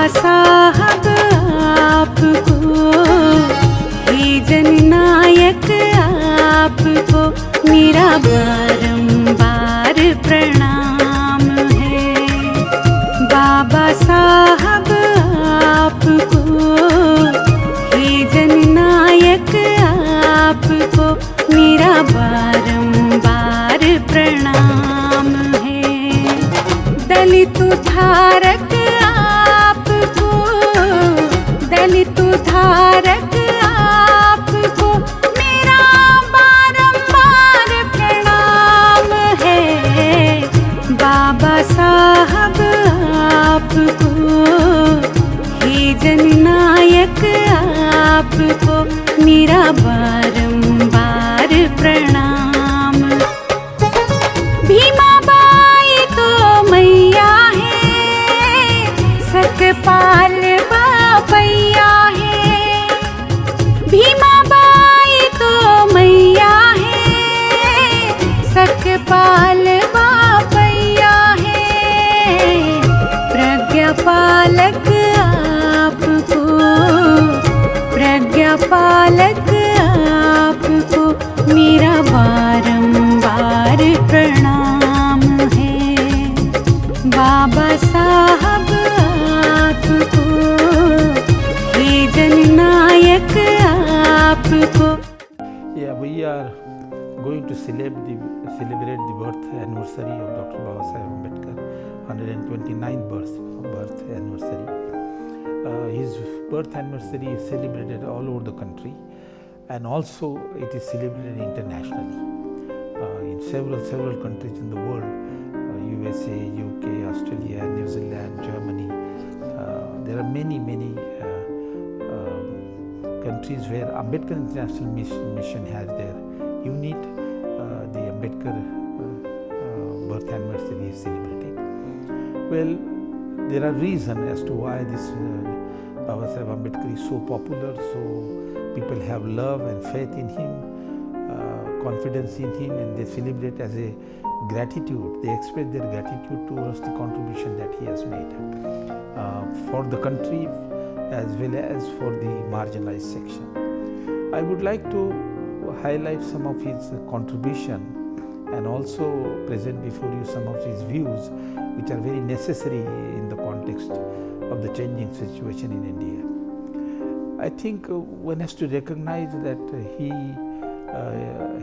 साहब आपको, हे जननायक आपको मेरा बारंबार प्रणाम है। बाबा साहब आपको, हे जननायक आपको मेरा बारंबार प्रणाम है। दलित उद्धारक आपको, दलित उद्धारक आपको मेरा बारंबार प्रणाम है। बाबा साहब आपको, हे जननायक आपको मेरा बारंबार प्रणाम। भीमाबाई तो मैया है, सतपाल बापैया है। भीमाबाई तो मैया है, सतपाल बापैया है। प्रज्ञापालक आपको, प्रज्ञापालक आपको मेरा बारंबार प्रणाम है। बाबा साहब आपको, हे जननायक आपको। Yeah, we are going to celebrate the birth anniversary of Dr. Babasaheb Ambedkar, 129th birth anniversary. His birth anniversary is celebrated all over the country, and also it is celebrated internationally in several countries in the world, USA, UK, Australia, New Zealand, Germany. There are many countries where Ambedkar International Mission has their unit. The Ambedkar birth anniversary is celebrated. Well, there are reasons as to why this Babasaheb Ambedkar is so popular, so people have love and faith in him, confidence in him, and they celebrate as a gratitude. They express their gratitude towards the contribution that he has made for the country as well as for the marginalized section. I would like to highlight some of his contribution and also present before you some of his views which are very necessary in the context of the changing situation in India. I think one has to recognize that he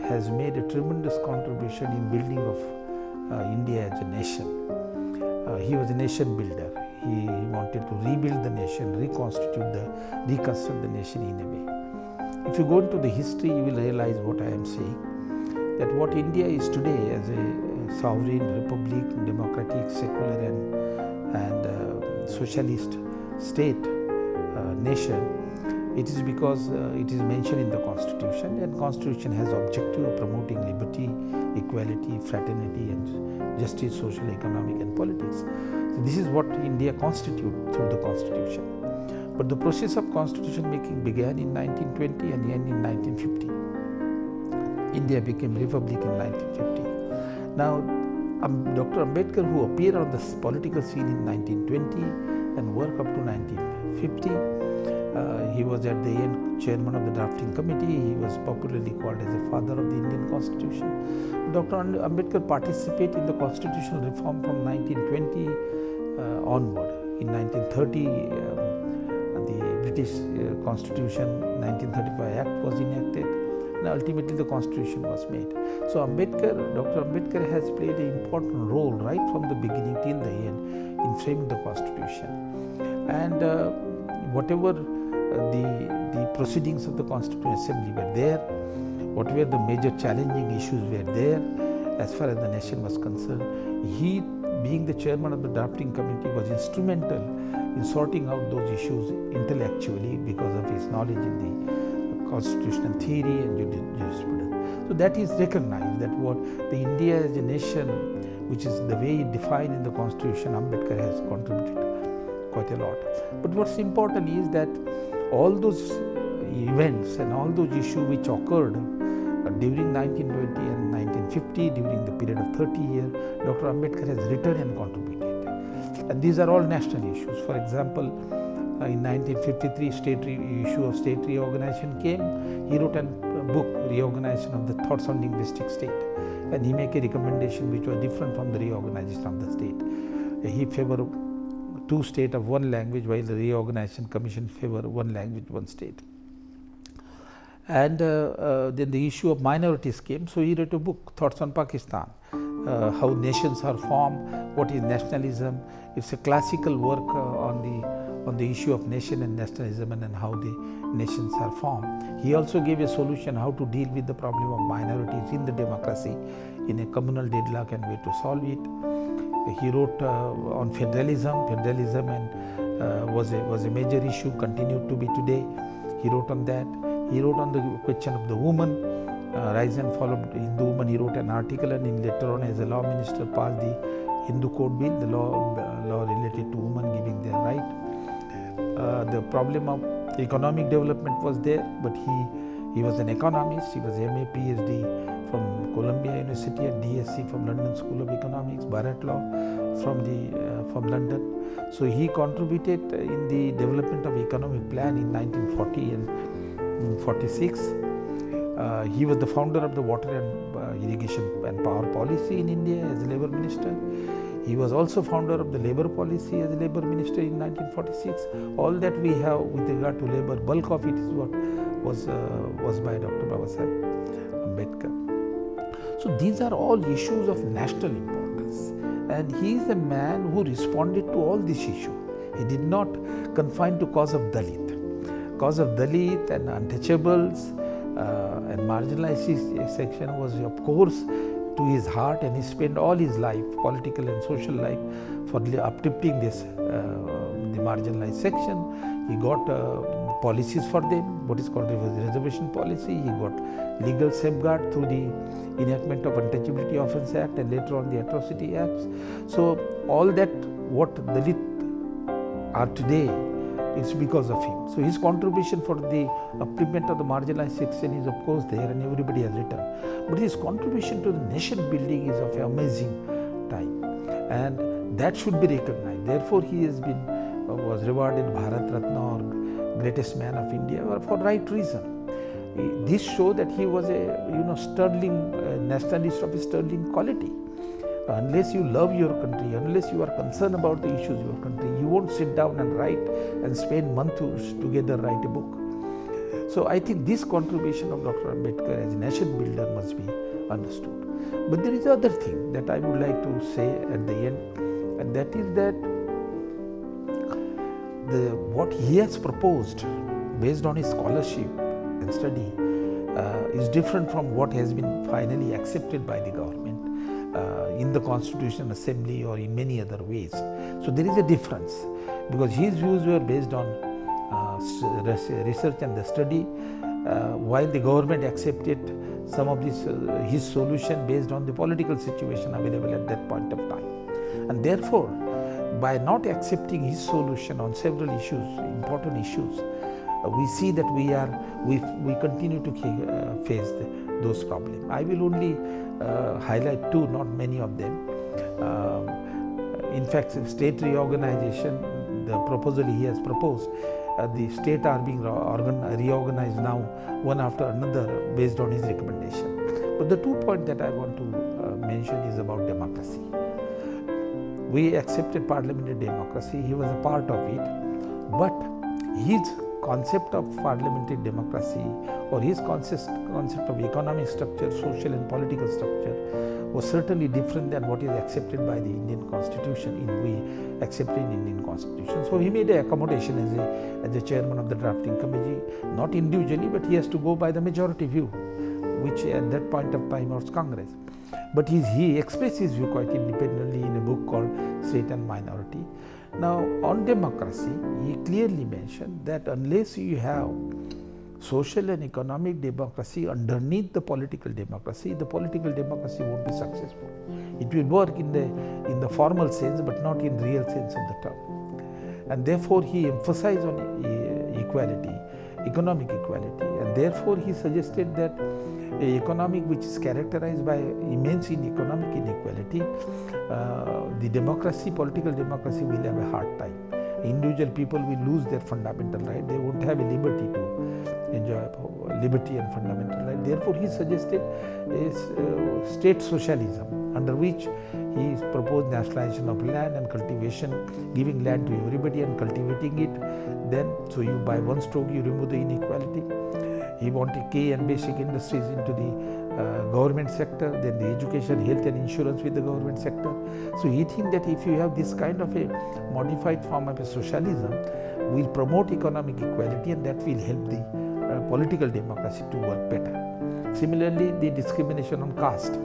has made a tremendous contribution in building of India as a nation. He was a nation builder. He wanted to rebuild the nation, reconstruct the nation in a way. If you go into the history, you will realize what I am saying, that what India is today as a sovereign republic, democratic, secular and socialist state, nation, it is because it is mentioned in the Constitution, and Constitution has objective of promoting liberty, equality, fraternity and justice, social, economic and politics. So this is what India constitutes through the Constitution. But the process of constitution making began in 1920 and ended in 1950. India became republic in 1950. Now, Dr. Ambedkar, who appeared on the political scene in 1920 and worked up to 1950, he was at the end chairman of the drafting committee. He was popularly called as the father of the Indian Constitution. Dr. Ambedkar participated in the constitutional reform from 1920 onward. In 1930, the British Constitution 1935 Act was enacted, and ultimately the Constitution was made. So Dr. Ambedkar has played an important role right from the beginning till the end in framing the Constitution. And whatever the proceedings of the Constituent Assembly were there, whatever the major challenging issues were there, as far as the nation was concerned, he, being the chairman of the drafting committee, was instrumental in sorting out those issues intellectually because of his knowledge in the constitutional theory and jurisprudence. So that is recognized, that what the India as a nation, which is the way defined in the Constitution, Ambedkar has contributed quite a lot. But what's important is that all those events and all those issues which occurred during 1920 and 1950, during the period of 30 years, Dr. Ambedkar has written and contributed. And these are all national issues. For example, in 1953, issue of state reorganization came. He wrote a book, Reorganization of the Thoughts on Linguistic State, and he made a recommendation which was different from the reorganization of the state. He favored two states of one language, while the Reorganization Commission favored one language, one state. And then the issue of minorities came, so he wrote a book, Thoughts on Pakistan, how nations are formed, what is nationalism. It's a classical work on the issue of nation and nationalism and how the nations are formed. He also gave a solution how to deal with the problem of minorities in the democracy in a communal deadlock and way to solve it. He wrote on federalism and was a major issue, continued to be today. He wrote on that. He wrote on the question of the woman, rise and fall of Hindu woman. He wrote an article, and later on, as a law minister, passed the Hindu Code Bill, the law related to women giving their right. The problem of economic development was there, but he was an economist. He was MA, PhD from Columbia University and DSc from London School of Economics, Bharat Law from London. So he contributed in the development of economic plan in 1940 and 46. He was the founder of the water and irrigation and power policy in India as a labor minister. He was also founder of the labor policy as a labor minister in 1946. All that we have with regard to labor, bulk of it is what was by Dr. Babasaheb Ambedkar. So these are all issues of national importance, and he is a man who responded to all these issues. He did not confine to cause of Dalit. Cause of Dalit and untouchables and marginalized section was, of course, to his heart, and he spent all his life, political and social life, for uplifting this the marginalized section. He got policies for them, what is called the reservation policy. He got legal safeguard through the enactment of Untouchability Offence Act and later on the Atrocity Acts. So all that what Dalit are today, it's because of him. So his contribution for the upliftment of the marginalized section is of course there, and everybody has written. But his contribution to the nation building is of amazing type, and that should be recognized. Therefore, he has been was rewarded Bharat Ratna or greatest man of India for right reason. This shows that he was a sterling nationalist of a sterling quality. Unless you love your country, unless you are concerned about the issues of your country, you won't sit down and write and spend months together write a book. So I think this contribution of Dr. Ambedkar as a nation builder must be understood. But there is another thing that I would like to say at the end, and that is that what he has proposed based on his scholarship and study is different from what has been finally accepted by the government in the Constitution Assembly or in many other ways. So there is a difference, because his views were based on research and the study, while the government accepted some of his solution based on the political situation available at that point of time. And therefore, by not accepting his solution on several issues, important issues, we see that we continue to face those problems. I will only highlight two, not many of them. In fact, state reorganization, the proposal he has proposed, the states are being reorganized now one after another based on his recommendation. But the 2 points that I want to mention is about democracy. We accepted parliamentary democracy, he was a part of it, but his concept of parliamentary democracy or his concept of economic structure, social and political structure was certainly different than what is accepted by the Indian Constitution, we accepted in Indian Constitution. So he made an accommodation as the chairman of the drafting committee, not individually, but he has to go by the majority view, which at that point of time was Congress. But he expressed his view quite independently in a book called State and Minority. Now, on democracy, he clearly mentioned that unless you have social and economic democracy underneath the political democracy won't be successful. It will work in the formal sense, but not in real sense of the term. And therefore, he emphasized on equality, economic equality, and therefore he suggested that an economic which is characterized by immense economic inequality, the democracy, political democracy will have a hard time. Individual people will lose their fundamental right. They won't have a liberty to enjoy liberty and fundamental right. Therefore, he suggested a state socialism, under which he proposed nationalization of land and cultivation, giving land to everybody and cultivating it. Then, so you by one stroke you remove the inequality. He wanted key and basic industries into the government sector, then the education, health and insurance with the government sector. So he thinks that if you have this kind of a modified form of a socialism, will promote economic equality, and that will help the political democracy to work better. Similarly, the discrimination on caste,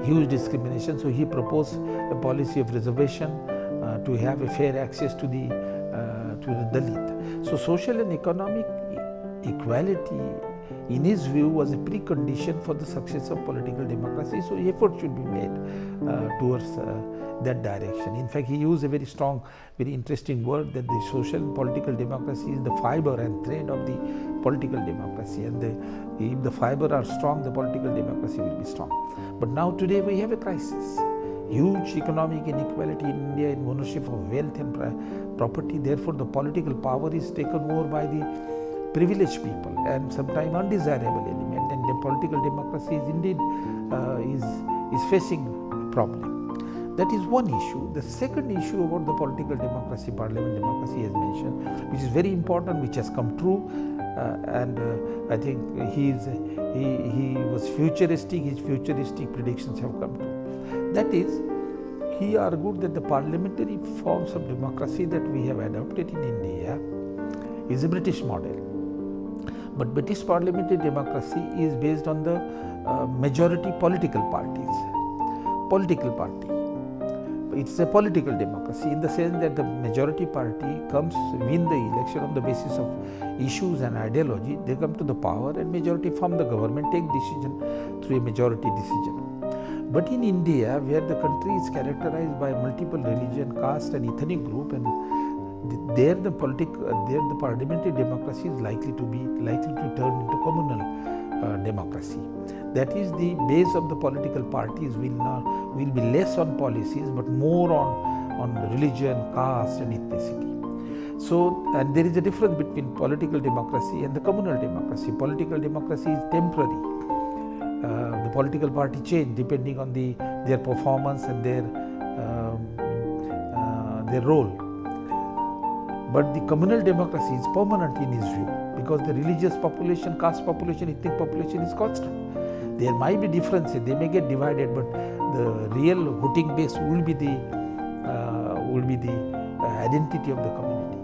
huge discrimination. So he proposed a policy of reservation to have a fair access to the Dalit. So social and economic equality, in his view, was a precondition for the success of political democracy. So effort should be made towards that direction. In fact, he used a very strong, very interesting word, that the social and political democracy is the fiber and thread of the political democracy, and if the fiber are strong, the political democracy will be strong. But now today we have a crisis, huge economic inequality in India in ownership of wealth and property. Therefore, the political power is taken over by the privileged people and sometimes undesirable element, and the political democracy is indeed is facing a problem. That is one issue. The second issue about the political democracy, parliament democracy, as mentioned, which is very important, which has come true, and I think he was futuristic. His futuristic predictions have come true. That is, he argued that the parliamentary forms of democracy that we have adopted in India is a British model. But British parliamentary democracy is based on the majority political parties. Political party. It's a political democracy in the sense that the majority party win the election on the basis of issues and ideology. They come to the power, and majority form the government, take decision through a majority decision. But in India, where the country is characterized by multiple religion, caste and ethnic group, and there the parliamentary democracy is likely to turn into communal democracy. That is, the base of the political parties will be less on policies but more on religion, caste and ethnicity. So, and there is a difference between political democracy and the communal democracy. Political democracy is temporary. The political party change depending on their performance and their role. But the communal democracy is permanent in his view, because the religious population, caste population, ethnic population is constant. There might be differences, they may get divided, but the real voting base will be the identity of the community.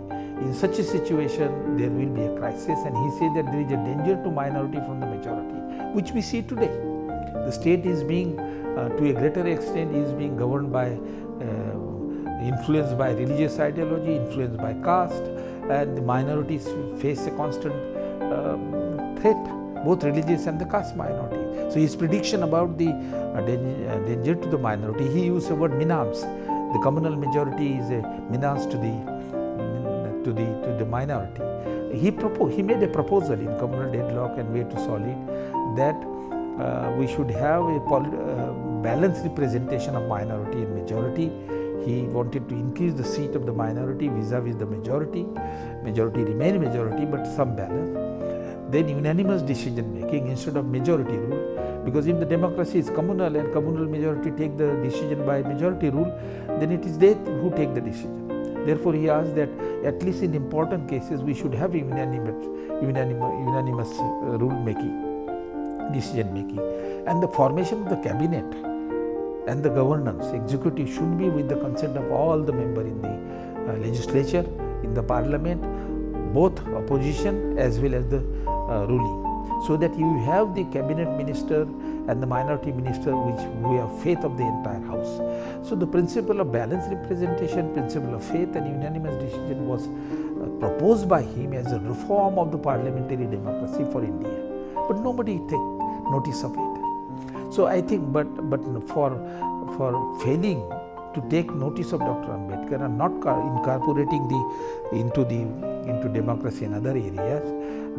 In such a situation, there will be a crisis, and he said that there is a danger to minority from the majority, which we see today. The state is being, to a greater extent, is being governed by influenced by religious ideology, influenced by caste, and the minorities face a constant threat, both religious and the caste minority. So his prediction about the danger to the minority, he used the word menace. The communal majority is a menace to the minority. He made a proposal in Communal Deadlock and Way to Solve It, that we should have a balanced representation of minority and majority. He wanted to increase the seat of the minority vis-a-vis the majority. Majority remain majority, but some balance. Then unanimous decision making instead of majority rule, because if the democracy is communal and communal majority take the decision by majority rule, then it is they who take the decision. Therefore, he asked that at least in important cases we should have unanimous rule making, decision making, and the formation of the cabinet and the governance, executive should be with the consent of all the members in the legislature, in the parliament, both opposition as well as the ruling, so that you have the cabinet minister and the minority minister who have faith of the entire house. So the principle of balanced representation, principle of faith and unanimous decision was proposed by him as a reform of the parliamentary democracy for India, but nobody take notice of it. So I think, but for failing to take notice of Dr. Ambedkar and not incorporating into democracy in other areas,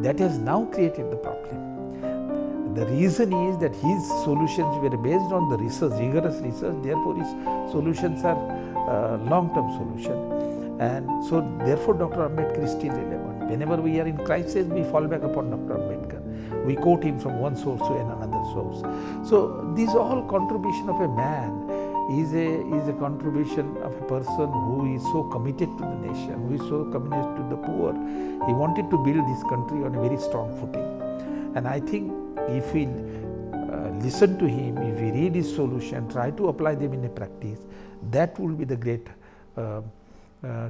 that has now created the problem. the reason is that his solutions were based on the research, rigorous research. Therefore, his solutions are long-term solutions. And so, therefore, Dr. Ambedkar is still relevant. Whenever we are in crisis, we fall back upon Dr. Ambedkar. We quote him from one source to another source. So, this all contribution of a man is a contribution of a person who is so committed to the nation, who is so committed to the poor. He wanted to build this country on a very strong footing. And I think if we listen to him, if we read his solution, try to apply them in a practice, that will be the great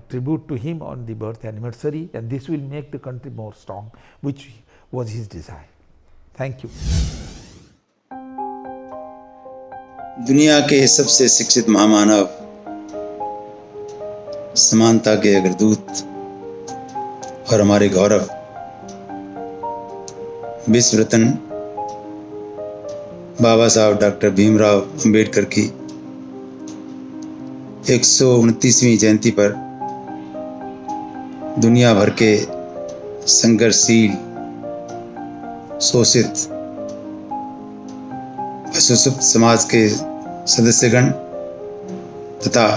tribute to him on the birth anniversary, and this will make the country more strong, which was his desire. Thank you. दुनिया के सबसे शिक्षित महामानव, समानता के अग्रदूत और हमारे गौरव, विश्व रत्न बाबा साहब डॉक्टर भीमराव अंबेडकर की 129वीं जयंती पर दुनिया भर के संघर्षशील, शोषित, सुषुप्त समाज के सदस्यगण तथा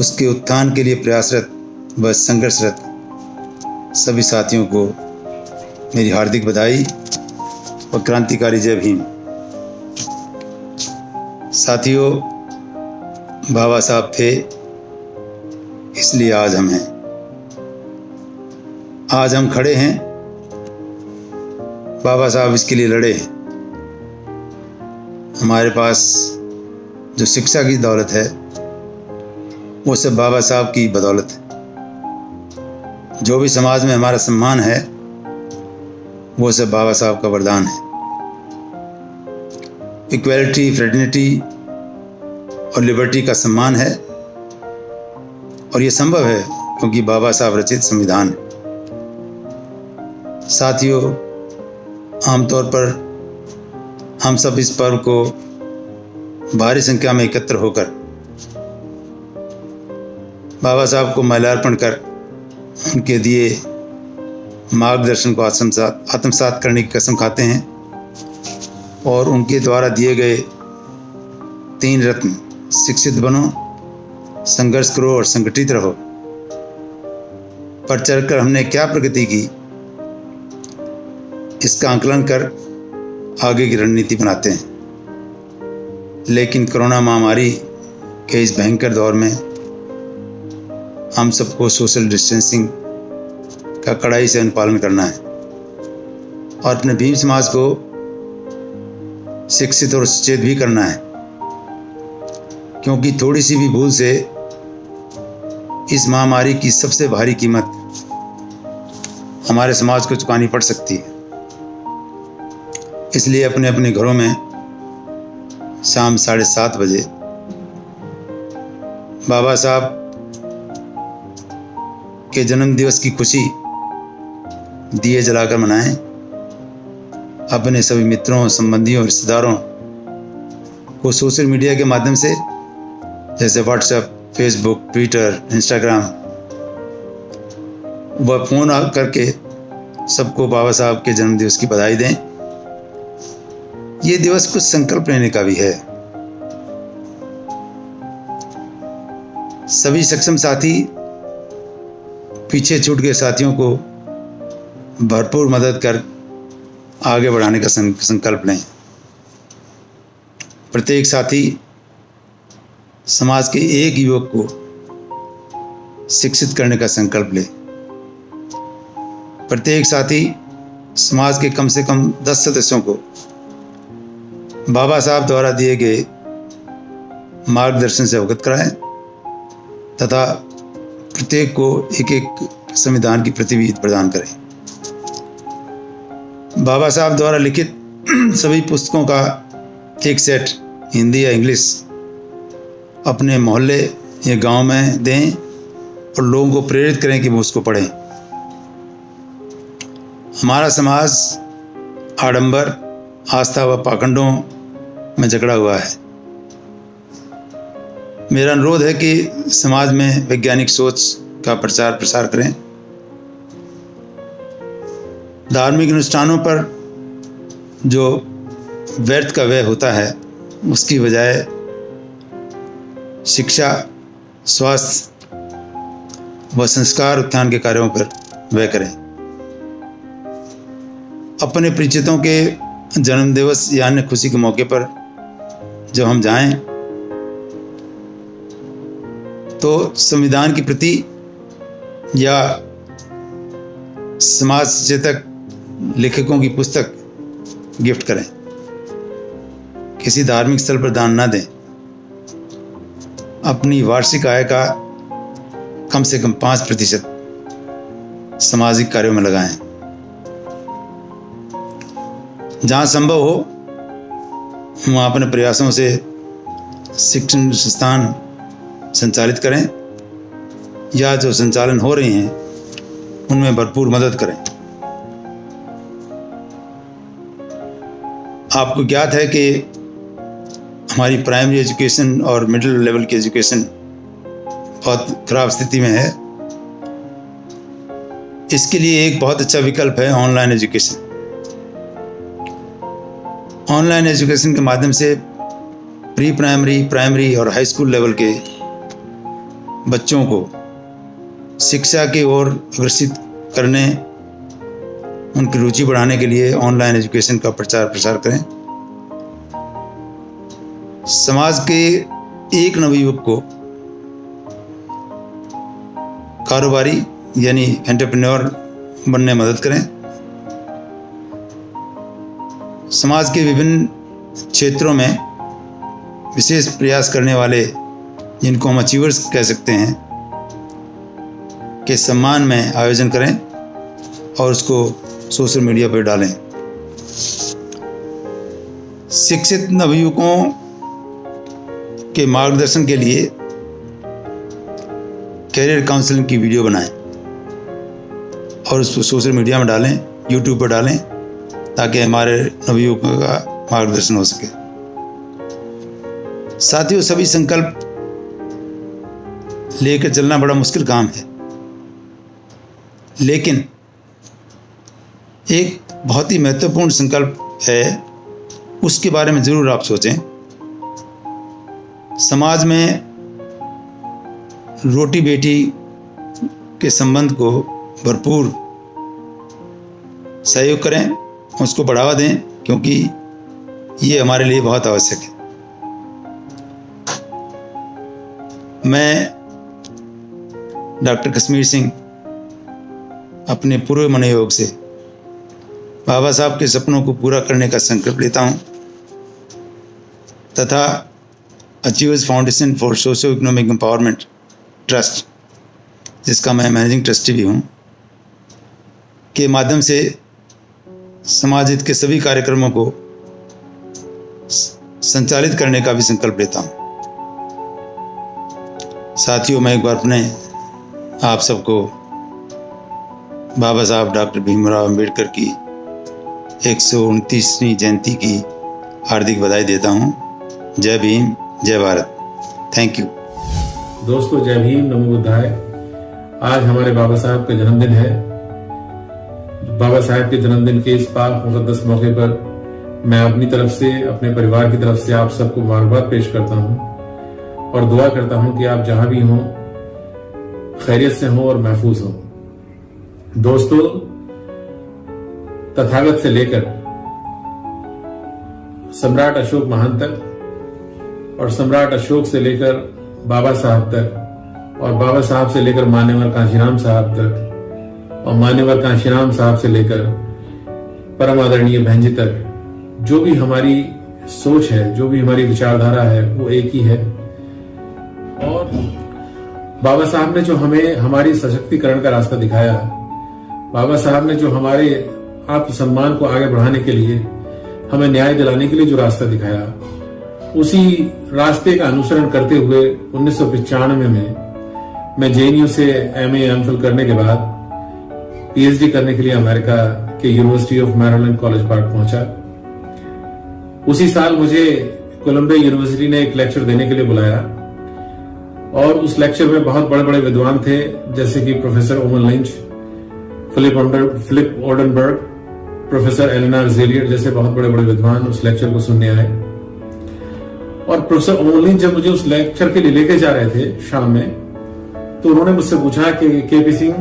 उसके उत्थान के लिए प्रयासरत व संघर्षरत सभी साथियों को मेरी हार्दिक बधाई और क्रांतिकारी जय भीम। साथियों, बाबा साहब थे इसलिए आज हम हैं। आज हम खड़े हैं, बाबा साहब इसके लिए लड़े हैं। हमारे पास जो शिक्षा की दौलत है वो सब बाबा साहब की बदौलत है। जो भी समाज में हमारा सम्मान है वो सब बाबा साहब का वरदान है। इक्वलिटी, फ्रेटर्निटी और लिबर्टी का सम्मान है, और ये संभव है क्योंकि बाबा साहब रचित संविधान है। साथियों, आमतौर पर हम सब इस पर्व को भारी संख्या में एकत्र होकर बाबा साहब को माल्यार्पण कर उनके दिए मार्गदर्शन को आत्मसात करने की कसम खाते हैं और उनके द्वारा दिए गए 3 रत्न, शिक्षित बनो, संघर्ष करो और संगठित रहो, पर चढ़कर हमने क्या प्रगति की, इसका आंकलन कर आगे की रणनीति बनाते हैं। लेकिन कोरोना महामारी के इस भयंकर दौर में हम सबको सोशल डिस्टेंसिंग का कड़ाई से अनुपालन करना है और अपने भीम समाज को शिक्षित और सचेत भी करना है, क्योंकि थोड़ी सी भी भूल से इस महामारी की सबसे भारी कीमत हमारे समाज को चुकानी पड़ सकती है। इसलिए अपने अपने घरों में शाम 7:30 बजे बाबा साहब के जन्म दिवस की खुशी दिए जलाकर मनाएं। अपने सभी मित्रों, संबंधियों, रिश्तेदारों को सोशल मीडिया के माध्यम से जैसे व्हाट्सएप, फेसबुक, ट्विटर, इंस्टाग्राम व फ़ोन करके सबको बाबा साहब के जन्म दिवस की बधाई दें। ये दिवस कुछ संकल्प लेने का भी है। सभी सक्षम साथी पीछे छूट गए साथियों को भरपूर मदद कर आगे बढ़ाने का संकल्प लें। प्रत्येक साथी समाज के एक युवक को शिक्षित करने का संकल्प ले। प्रत्येक साथी समाज के कम से कम 10 सदस्यों को बाबा साहब द्वारा दिए गए मार्गदर्शन से अवगत कराएं तथा प्रत्येक को एक संविधान की प्रति भी प्रदान करें। बाबा साहब द्वारा लिखित सभी पुस्तकों का एक सेट हिंदी या इंग्लिश अपने मोहल्ले या गांव में दें और लोगों को प्रेरित करें कि वो उसको पढ़ें। हमारा समाज आडंबर, आस्था व पाखंडों में जकड़ा हुआ है। मेरा अनुरोध है कि समाज में वैज्ञानिक सोच का प्रचार प्रसार करें। धार्मिक अनुष्ठानों पर जो व्यर्थ का व्यय होता है उसकी बजाय शिक्षा, स्वास्थ्य व संस्कार उत्थान के कार्यों पर व्यय करें। अपने परिचितों के जन्मदिवस या अन्य खुशी के मौके पर जब हम जाएं तो संविधान के प्रति या समाज चेतक लेखकों की पुस्तक गिफ्ट करें। किसी धार्मिक स्थल पर दान न दें। अपनी वार्षिक आय का कम से कम 5% सामाजिक कार्यों में लगाएं। जहाँ संभव हो वहाँ अपने प्रयासों से शिक्षण संस्थान संचालित करें या जो संचालन हो रही हैं उनमें भरपूर मदद करें। आपको ज्ञात है कि हमारी प्राइमरी एजुकेशन और मिडिल लेवल की एजुकेशन बहुत खराब स्थिति में है। इसके लिए एक बहुत अच्छा विकल्प है ऑनलाइन एजुकेशन। ऑनलाइन एजुकेशन के माध्यम से प्री प्राइमरी, प्राइमरी और हाई स्कूल लेवल के बच्चों को शिक्षा की ओर अग्रसित करने, उनकी रुचि बढ़ाने के लिए ऑनलाइन एजुकेशन का प्रचार प्रसार करें। समाज के एक नवयुवक को कारोबारी यानी एंटरप्रेन्योर बनने में मदद करें। समाज के विभिन्न क्षेत्रों में विशेष प्रयास करने वाले, जिनको हम अचीवर्स कह सकते हैं, के सम्मान में आयोजन करें और उसको सोशल मीडिया पर डालें। शिक्षित नवयुवकों के मार्गदर्शन के लिए कैरियर काउंसलिंग की वीडियो बनाएं और उसको सोशल मीडिया में डालें, यूट्यूब पर डालें, ताकि हमारे नवयुवकों का मार्गदर्शन हो सके। साथियों, सभी संकल्प लेकर चलना बड़ा मुश्किल काम है, लेकिन एक बहुत ही महत्वपूर्ण संकल्प है, उसके बारे में जरूर आप सोचें। समाज में रोटी बेटी के संबंध को भरपूर सहयोग करें, उसको बढ़ावा दें, क्योंकि ये हमारे लिए बहुत आवश्यक है। मैं डॉक्टर कश्मीर सिंह अपने पूरे मनोयोग से बाबा साहब के सपनों को पूरा करने का संकल्प लेता हूँ तथा achievers foundation for socio economic empowerment trust, जिसका मैं मैनेजिंग ट्रस्टी भी हूँ, के माध्यम से समाज हित के सभी कार्यक्रमों को संचालित करने का भी संकल्प लेता हूँ। साथियों, मैं एक बार अपने आप सबको बाबा साहब डॉक्टर भीमराव अंबेडकर की 129वीं जयंती की हार्दिक बधाई देता हूँ। जय भीम, जय भारत। Thank you. दोस्तों, जय भीम, नमो बुद्धाय। आज हमारे बाबा साहब का जन्मदिन है। बाबा साहब के जन्मदिन के इस पाक मुकद्दस मौके पर मैं अपनी तरफ से, अपने परिवार की तरफ से आप सबको मुबारकबाद पेश करता हूँ और दुआ करता हूँ कि आप जहां भी हों खैरियत से हों और महफूज हों। दोस्तों, तथागत से लेकर सम्राट अशोक महान तक और सम्राट अशोक से लेकर बाबा साहब तक और बाबा साहब से लेकर मान्यवर कांशीराम साहब तक और मान्यवर कांशीराम साहब से लेकर परम आदरणीय बहन जी तक, जो भी हमारी सोच है, जो भी हमारी विचारधारा है, वो एक ही है। और बाबा साहब ने जो हमें हमारी सशक्तिकरण का रास्ता दिखाया, बाबा साहब ने जो हमारे आत्मसम्मान को आगे बढ़ाने के लिए, हमें न्याय दिलाने के लिए जो रास्ता दिखाया, उसी रास्ते का अनुसरण करते हुए 1995 में मैं JNU से MA MPhil करने के बाद PhD करने के लिए अमेरिका के university of Maryland college park पहुंचा। उसी साल मुझे कोलंबिया यूनिवर्सिटी ने एक लेक्चर देने के लिए बुलाया और उस लेक्चर में बहुत बड़े बड़े विद्वान थे, जैसे कि प्रोफेसर ओमन लिंच, फिलिप ओडनबर्ग, प्रोफेसर एलेना जेलियर जैसे बहुत बड़े बड़े विद्वान उस लेक्चर को सुनने आए। और प्रोफेसर ओमोलिन जब मुझे उस लेक्चर के लिए लेके जा रहे थे शाम में, तो उन्होंने मुझसे पूछा कि K P Singh,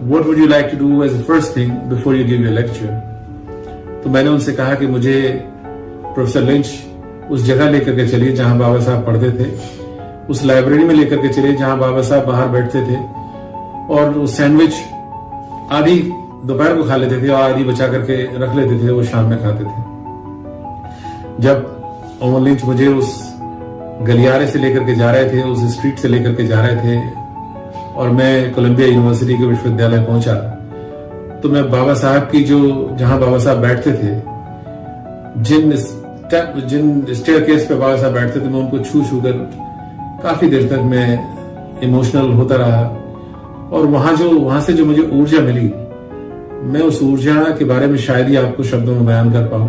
what would you like to do as the first thing before you give your lecture. तो मैंने उनसे कहा कि मुझे प्रोफेसर लिंच उस जगह लेकर के चलिए जहां बाबा साहब पढ़ते थे, उस लाइब्रेरी में लेकर के चलिए जहां बाबा साहब बाहर बैठते थे और वो सैंडविच आधी दोपहर को खा लेते थे और आधी बचा करके रख लेते थे, वो शाम में खाते थे। जब ओमर लिंच मुझे उस गलियारे से लेकर के जा रहे थे, उस स्ट्रीट से लेकर के जा रहे थे और मैं कोलंबिया यूनिवर्सिटी के विश्वविद्यालय पहुंचा, तो मैं बाबा साहब की जो जहां बाबा साहब बैठते थे, जिन स्टेयरकेस पे बाबा साहब बैठते थे, मैं उनको छू छू कर काफी देर तक मैं इमोशनल होता रहा। और वहां से जो मुझे ऊर्जा मिली, मैं उस ऊर्जा के बारे में शायद ही आपको शब्दों में बयान कर पाऊं।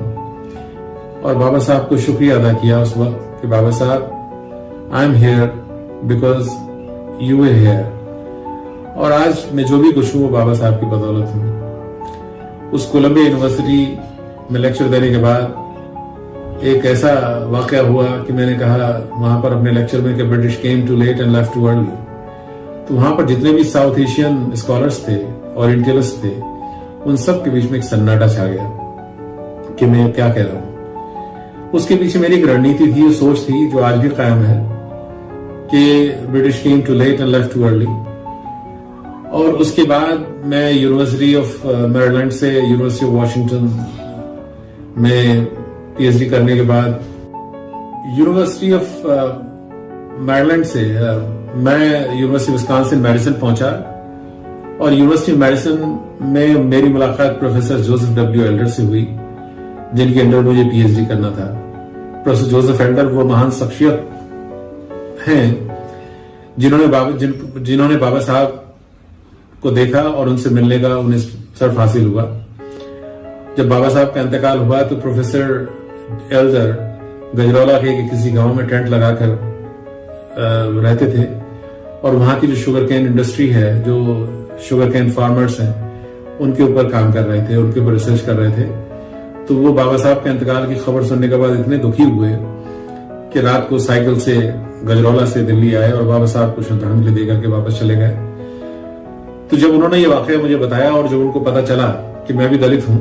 और बाबा साहब को शुक्रिया अदा किया उस वक्त कि बाबा साहब, I am here because you were here. और आज मैं जो भी कुछ हूं वो बाबा साहब की बदौलत हूं। उस कोलंबिया यूनिवर्सिटी में लेक्चर देने के बाद एक ऐसा वाकया हुआ कि मैंने कहा वहां पर अपने लेक्चर में कि British came too late and left too early. तो वहां पर जितने भी साउथ एशियन स्कॉलर्स थे, ओरिएंटलिस्ट थे, उन सब के बीच में एक सन्नाटा छा गया कि मैं क्या कह रहा हूं। उसके पीछे मेरी एक रणनीति थी, सोच थी, जो आज भी कायम है कि British came too late and left too early. और उसके बाद मैं यूनिवर्सिटी ऑफ मैरीलैंड से यूनिवर्सिटी ऑफ वॉशिंगटन में पीएचडी करने के बाद यूनिवर्सिटी ऑफ मैरीलैंड से मैं यूनिवर्सिटी विस्कॉन्सिन मैडिसन पहुंचा और यूनिवर्सिटी मैडिसन में मेरी मुलाकात प्रोफेसर जोसेफ डब्ल्यू एल्डर से हुई, जिनके अंडर मुझे पीएचडी करना था। प्रोफेसर जोसेफ एल्डर वो महान शख्सियत हैं जिन्होंने बाबा साहब को देखा और उनसे मिलने का उन्हें शर्फ हासिल हुआ। जब बाबा साहब का इंतकाल हुआ तो प्रोफेसर एल्डर गजरौला के किसी गांव में टेंट लगाकर रहते थे और वहां की जो शुगर कैन इंडस्ट्री है, जो शुगर कैन फार्मर्स हैं, उनके ऊपर काम कर रहे थे, उनके ऊपर रिसर्च कर रहे थे। तो वो बाबा साहब के इंतकाल की खबर सुनने के बाद इतने दुखी हुए कि रात को साइकिल से गजरौला से दिल्ली आए और बाबा साहब को श्रद्धांजलि देकर के वापस चले गए। तो जब उन्होंने ये वाकया मुझे बताया और जब उनको पता चला कि मैं भी दलित हूं,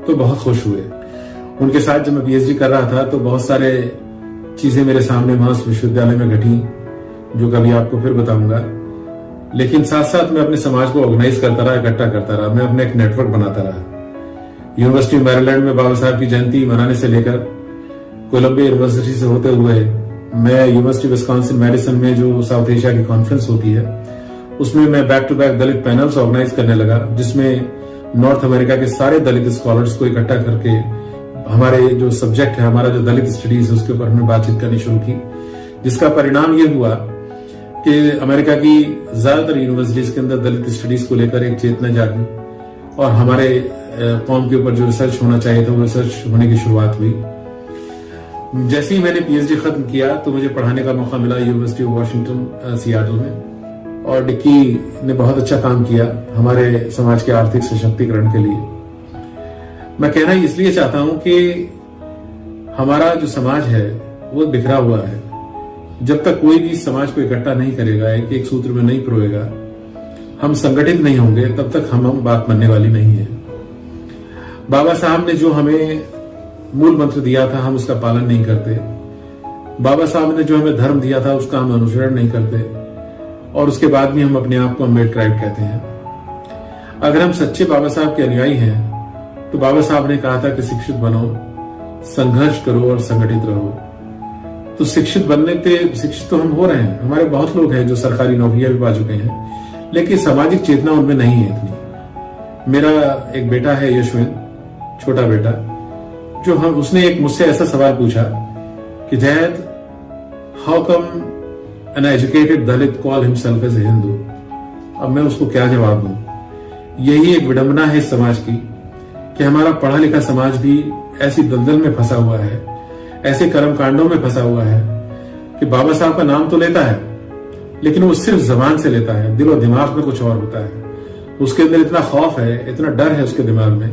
तो बहुत खुश हुए। उनके साथ जब मैं पीएचडी कर रहा था तो बहुत सारे चीजें मेरे सामने वहां विश्वविद्यालय में घटी, जो कभी आपको फिर बताऊंगा। लेकिन साथ साथ मैं अपने समाज को ऑर्गेनाइज करता रहा, इकट्ठा करता रहा, मैं अपना एक नेटवर्क बनाता रहा। यूनिवर्सिटी ऑफ मैरीलैंड में बाबा साहब की जयंती मनाने से लेकर कोलंबिया यूनिवर्सिटी से होते हुए मैं यूनिवर्सिटी विस्कॉन्सिन मैडिसन में जो साउथ एशिया की कॉन्फ्रेंस होती है, उसमें मैं back to back Dalit panels organise करने लगा, जिसमें नॉर्थ अमेरिका के सारे दलित स्कॉलर्स को इकट्ठा करके हमारे जो सब्जेक्ट है, हमारा जो दलित स्टडीज है, उसके ऊपर हमने बातचीत करनी शुरू की, जिसका परिणाम ये हुआ कि अमेरिका की ज्यादातर यूनिवर्सिटीज के अंदर दलित स्टडीज को लेकर एक चेतना जागी और हमारे कौम के ऊपर जो रिसर्च होना चाहिए था वो रिसर्च होने की शुरुआत हुई। जैसे ही मैंने पीएचडी खत्म किया तो मुझे पढ़ाने का मौका मिला यूनिवर्सिटी ऑफ वॉशिंगटन सियाटल में, और डिक्की ने बहुत अच्छा काम किया हमारे समाज के आर्थिक सशक्तिकरण के लिए। मैं कहना इसलिए चाहता हूं कि हमारा जो समाज है वो बिखरा हुआ है। जब तक कोई भी समाज को इकट्ठा नहीं करेगा, एक सूत्र में नहीं पिरोएगा, हम संगठित नहीं होंगे, तब तक हम बात बनने वाली नहीं है। बाबा साहब ने जो हमें मूल मंत्र दिया था, हम उसका पालन नहीं करते। बाबा साहब ने जो हमें धर्म दिया था, उसका हम अनुसरण नहीं करते, और उसके बाद भी हम अपने आप को अम्बेडकराइट कहते हैं। अगर हम सच्चे बाबा साहब के अनुयायी हैं तो बाबा साहब ने कहा था कि शिक्षित बनो, संघर्ष करो और संगठित रहो। तो शिक्षित तो हम हो रहे हैं। हमारे बहुत लोग हैं जो सरकारी नौकरियां भी पा चुके हैं, लेकिन सामाजिक चेतना उनमें नहीं है इतनी। मेरा एक बेटा है यशविन, छोटा बेटा, जो उसने एक मुझसे ऐसा सवाल पूछा कि dad, how come an educated Dalit call himself as a Hindu. अब मैं उसको क्या जवाब दूं? यही एक विडंबना है इस समाज की कि हमारा पढ़ा लिखा समाज भी ऐसी दलदल में फंसा हुआ है, ऐसे कर्म कांडों में फंसा हुआ है कि बाबा साहब का नाम तो लेता है, लेकिन वो सिर्फ जबान से लेता है, दिल और दिमाग में कुछ और होता है। उसके अंदर इतना खौफ है, इतना डर है उसके दिमाग में,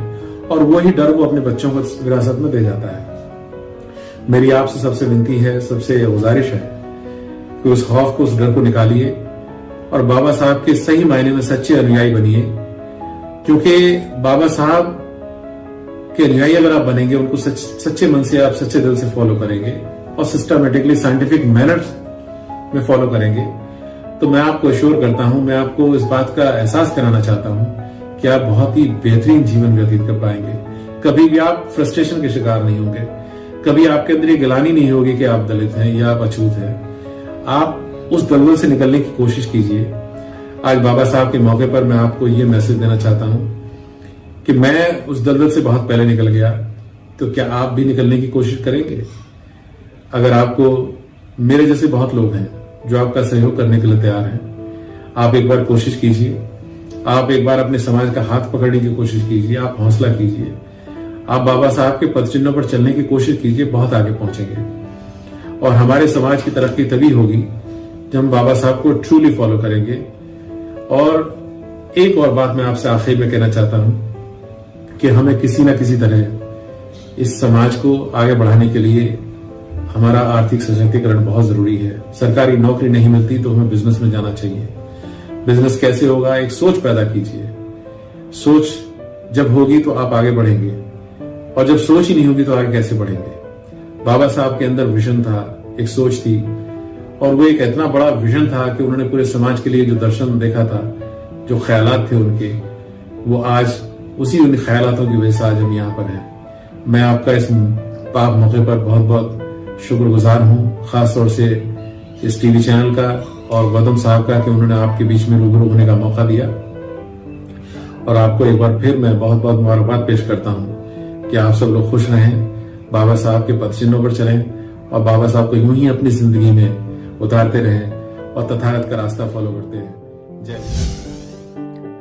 और वही डर वो अपने बच्चों को विरासत में दे जाता है। मेरी आपसे सबसे विनती है, सबसे गुजारिश है कि उस खौफ को, उस डर को निकालिए और बाबा साहब के सही मायने में सच्चे अनुयायी बनिए, क्योंकि बाबा साहब के अनुयायी अगर आप बनेंगे, उनको सच्चे मन से, आप सच्चे दिल से फॉलो करेंगे और सिस्टमेटिकली साइंटिफिक मैनर्स में फॉलो करेंगे, तो मैं आपको अश्योर करता हूं, मैं आपको इस बात का एहसास कराना चाहता हूं कि आप बहुत ही बेहतरीन जीवन व्यतीत कर पाएंगे। कभी भी आप फ्रस्ट्रेशन के शिकार नहीं होंगे, कभी आपके अंदर ये गिलानी नहीं होगी कि आप दलित हैं या आप अछूत हैं। आप उस दलदल से निकलने की कोशिश कीजिए। आज बाबा साहब के मौके पर मैं आपको ये मैसेज देना चाहता हूं कि मैं उस दलदल से बहुत पहले निकल गया, तो क्या आप भी निकलने की कोशिश करेंगे? अगर आपको, मेरे जैसे बहुत लोग हैं जो आपका सहयोग करने के लिए तैयार हैं, आप एक बार कोशिश कीजिए, आप एक बार अपने समाज का हाथ पकड़ने की कोशिश कीजिए, आप हौसला कीजिए, आप बाबा साहब के पद चिन्हों पर चलने की कोशिश कीजिए, बहुत आगे पहुंचेंगे। और हमारे समाज की तरक्की तभी होगी जब हम बाबा साहब को ट्रूली फॉलो करेंगे। और एक और बात मैं आपसे आखिर में कहना चाहता हूं कि हमें किसी ना किसी तरह इस समाज को आगे बढ़ाने के लिए हमारा आर्थिक सशक्तिकरण बहुत जरूरी है। सरकारी नौकरी नहीं मिलती तो हमें बिजनेस में जाना चाहिए। बिजनेस कैसे होगा? एक सोच पैदा कीजिए। सोच जब होगी तो आप आगे बढ़ेंगे, और जब सोच ही नहीं होगी तो आगे कैसे बढ़ेंगे? बाबा साहब के अंदर विजन था, एक सोच थी, और वो एक इतना बड़ा विजन था कि उन्होंने पूरे समाज के लिए जो दर्शन देखा था, जो ख्यालात थे उनके, वो आज उसी उन ख्यालातों की वजह से आज हम यहाँ पर हैं। मैं आपका इस पाक मौके पर बहुत बहुत शुक्रगुजार हूँ, खासतौर से इस टीवी चैनल का और वदम साहब का कि उन्होंने आपके बीच में रूबरू होने का मौका दिया। और आपको एक बार फिर मैं बहुत बहुत मुबारकबाद पेश करता हूँ कि आप सब लोग खुश रहें, बाबा साहब के पद चिन्हों पर चलें और बाबा साहब को यूं ही अपनी जिंदगी में उतारते रहें और तथागत का रास्ता फॉलो करते हैं। जय।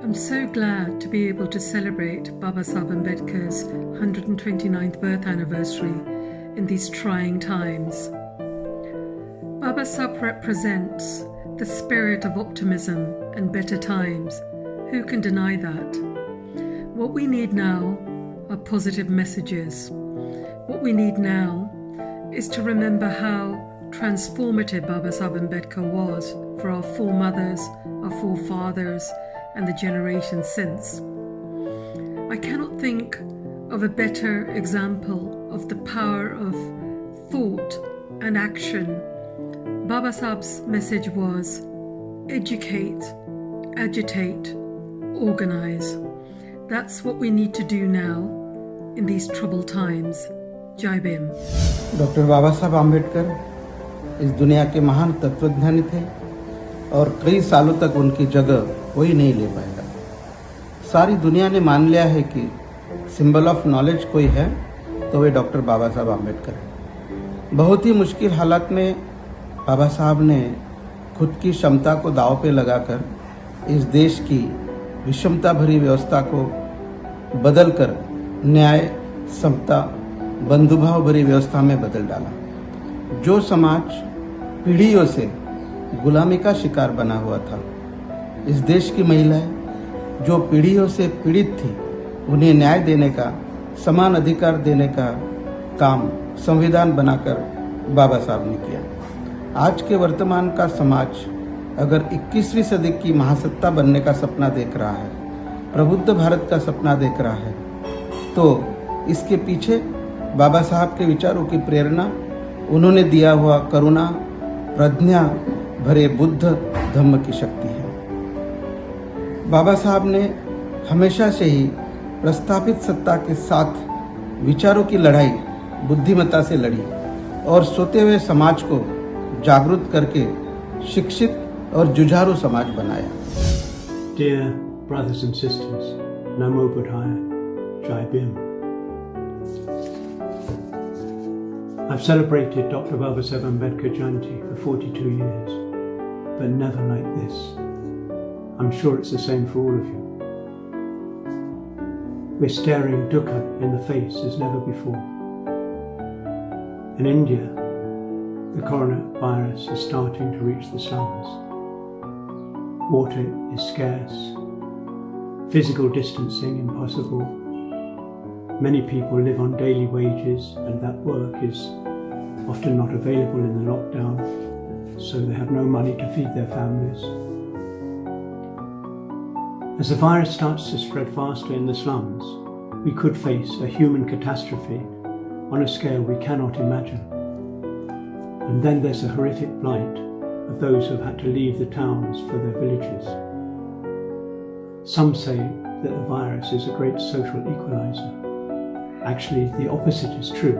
I'm so glad to be able to celebrate Baba Saheb Ambedkar's 129th birth anniversary in these trying times. Baba Saheb represents the spirit of optimism and better times. Who can deny that? What we need now are positive messages. What we need now is to remember how transformative Baba Saheb Ambedkar was for our foremothers, our forefathers, and the generations since. I cannot think of a better example of the power of thought and action. Baba Saheb's message was educate, agitate, organize. That's what we need to do now in these troubled times. Jai Bhim. Doctor Baba Saheb Ambedkar इस दुनिया के महान तत्वज्ञानी थे और कई सालों तक उनकी जगह कोई नहीं ले पाएगा। सारी दुनिया ने मान लिया है कि सिंबल ऑफ नॉलेज कोई है तो वे डॉक्टर बाबा साहब आम्बेडकर हैं। बहुत ही मुश्किल हालात में बाबा साहब ने खुद की क्षमता को दांव पे लगाकर इस देश की विषमता भरी व्यवस्था को बदलकर न्याय, समता, बंधुभाव भरी व्यवस्था में बदल डाला। जो समाज पीढ़ियों से गुलामी का शिकार बना हुआ था, इस देश की महिलाएं जो पीढ़ियों से पीड़ित थी, उन्हें न्याय देने का, समान अधिकार देने का काम संविधान बनाकर बाबा साहब ने किया। आज के वर्तमान का समाज अगर 21वीं सदी की महासत्ता बनने का सपना देख रहा है, प्रबुद्ध भारत का सपना देख रहा है, तो इसके पीछे बाबा साहब के विचारों की प्रेरणा, उन्होंने दिया हुआ करुणा, प्रज्ञा भरे बुद्ध धम्म की शक्ति है। बाबा साहब ने हमेशा से ही प्रस्थापित सत्ता के साथ विचारों की लड़ाई बुद्धिमत्ता से लड़ी और सोते हुए समाज को जागरूक करके शिक्षित और जुझारू समाज बनाया। Dear brothers and sisters, Namo Buddhaya, Jai Bhim. I've celebrated Dr. Baba Saheb Ambedkar Jayanti for 42 years, but never like this. I'm sure it's the same for all of you. We're staring dukkha in the face as never before. In India, the coronavirus is starting to reach the slums. Water is scarce, physical distancing impossible, Many people live on daily wages, and that work is often not available in the lockdown, so they have no money to feed their families. As the virus starts to spread faster in the slums, we could face a human catastrophe on a scale we cannot imagine. And then there's the horrific plight of those who have had to leave the towns for their villages. Some say that the virus is a great social equalizer. Actually, the opposite is true.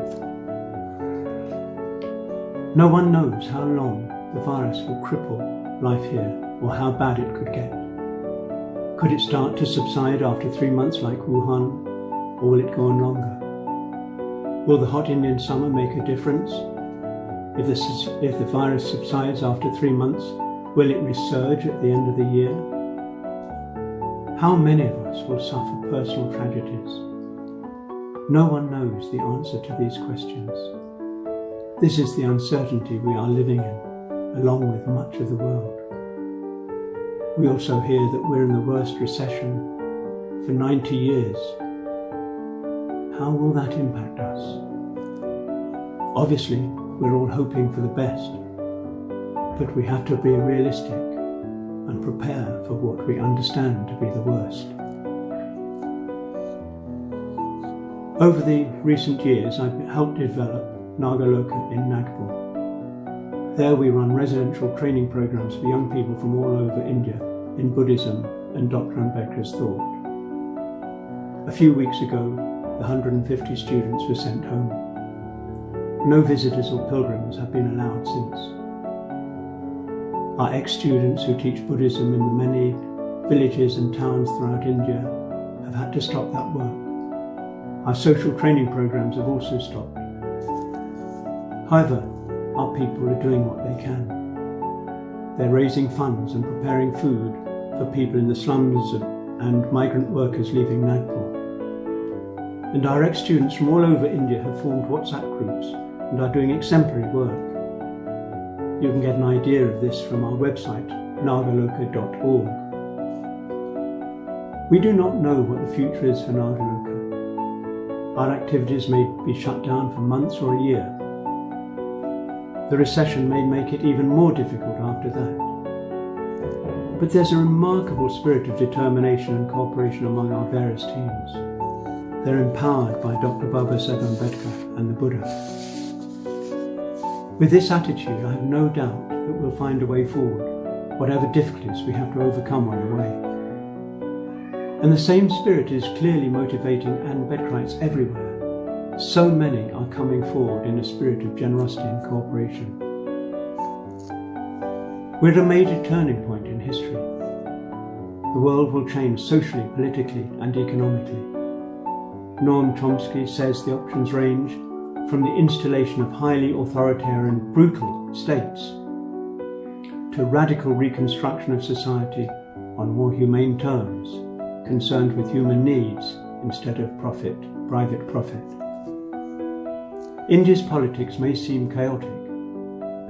No one knows how long the virus will cripple life here, or how bad it could get. Could it start to subside after 3 months like Wuhan, or will it go on longer? Will the hot Indian summer make a difference? If the virus subsides after 3 months, will it resurge at the end of the year? How many of us will suffer personal tragedies? No one knows the answer to these questions. This is the uncertainty we are living in, along with much of the world. We also hear that we're in the worst recession for 90 years. How will that impact us? Obviously, we're all hoping for the best, but we have to be realistic and prepare for what we understand to be the worst. Over the recent years, I've helped develop Nagaloka in Nagpur. There we run residential training programs for young people from all over India in Buddhism and Dr. Ambedkar's thought. A few weeks ago, the 150 students were sent home. No visitors or pilgrims have been allowed since. Our ex-students who teach Buddhism in the many villages and towns throughout India have had to stop that work. Our social training programs have also stopped. However, our people are doing what they can. They're raising funds and preparing food for people in the slums and migrant workers leaving Nagpur. And our ex-students from all over India have formed WhatsApp groups and are doing exemplary work. You can get an idea of this from our website, nagaloka.org. We do not know what the future is for Nagaloka. Our activities may be shut down for months or a year. The recession may make it even more difficult after that. But there's a remarkable spirit of determination and cooperation among our various teams. They're empowered by Dr. Babasaheb Ambedkar and the Buddha. With this attitude, I have no doubt that we'll find a way forward, whatever difficulties we have to overcome on the way. And the same spirit is clearly motivating Ambedkarites everywhere. So many are coming forward in a spirit of generosity and cooperation. We're at a major turning point in history. The world will change socially, politically, and economically. Noam Chomsky says the options range from the installation of highly authoritarian, brutal states to radical reconstruction of society on more humane terms, concerned with human needs instead of private profit. India's politics may seem chaotic,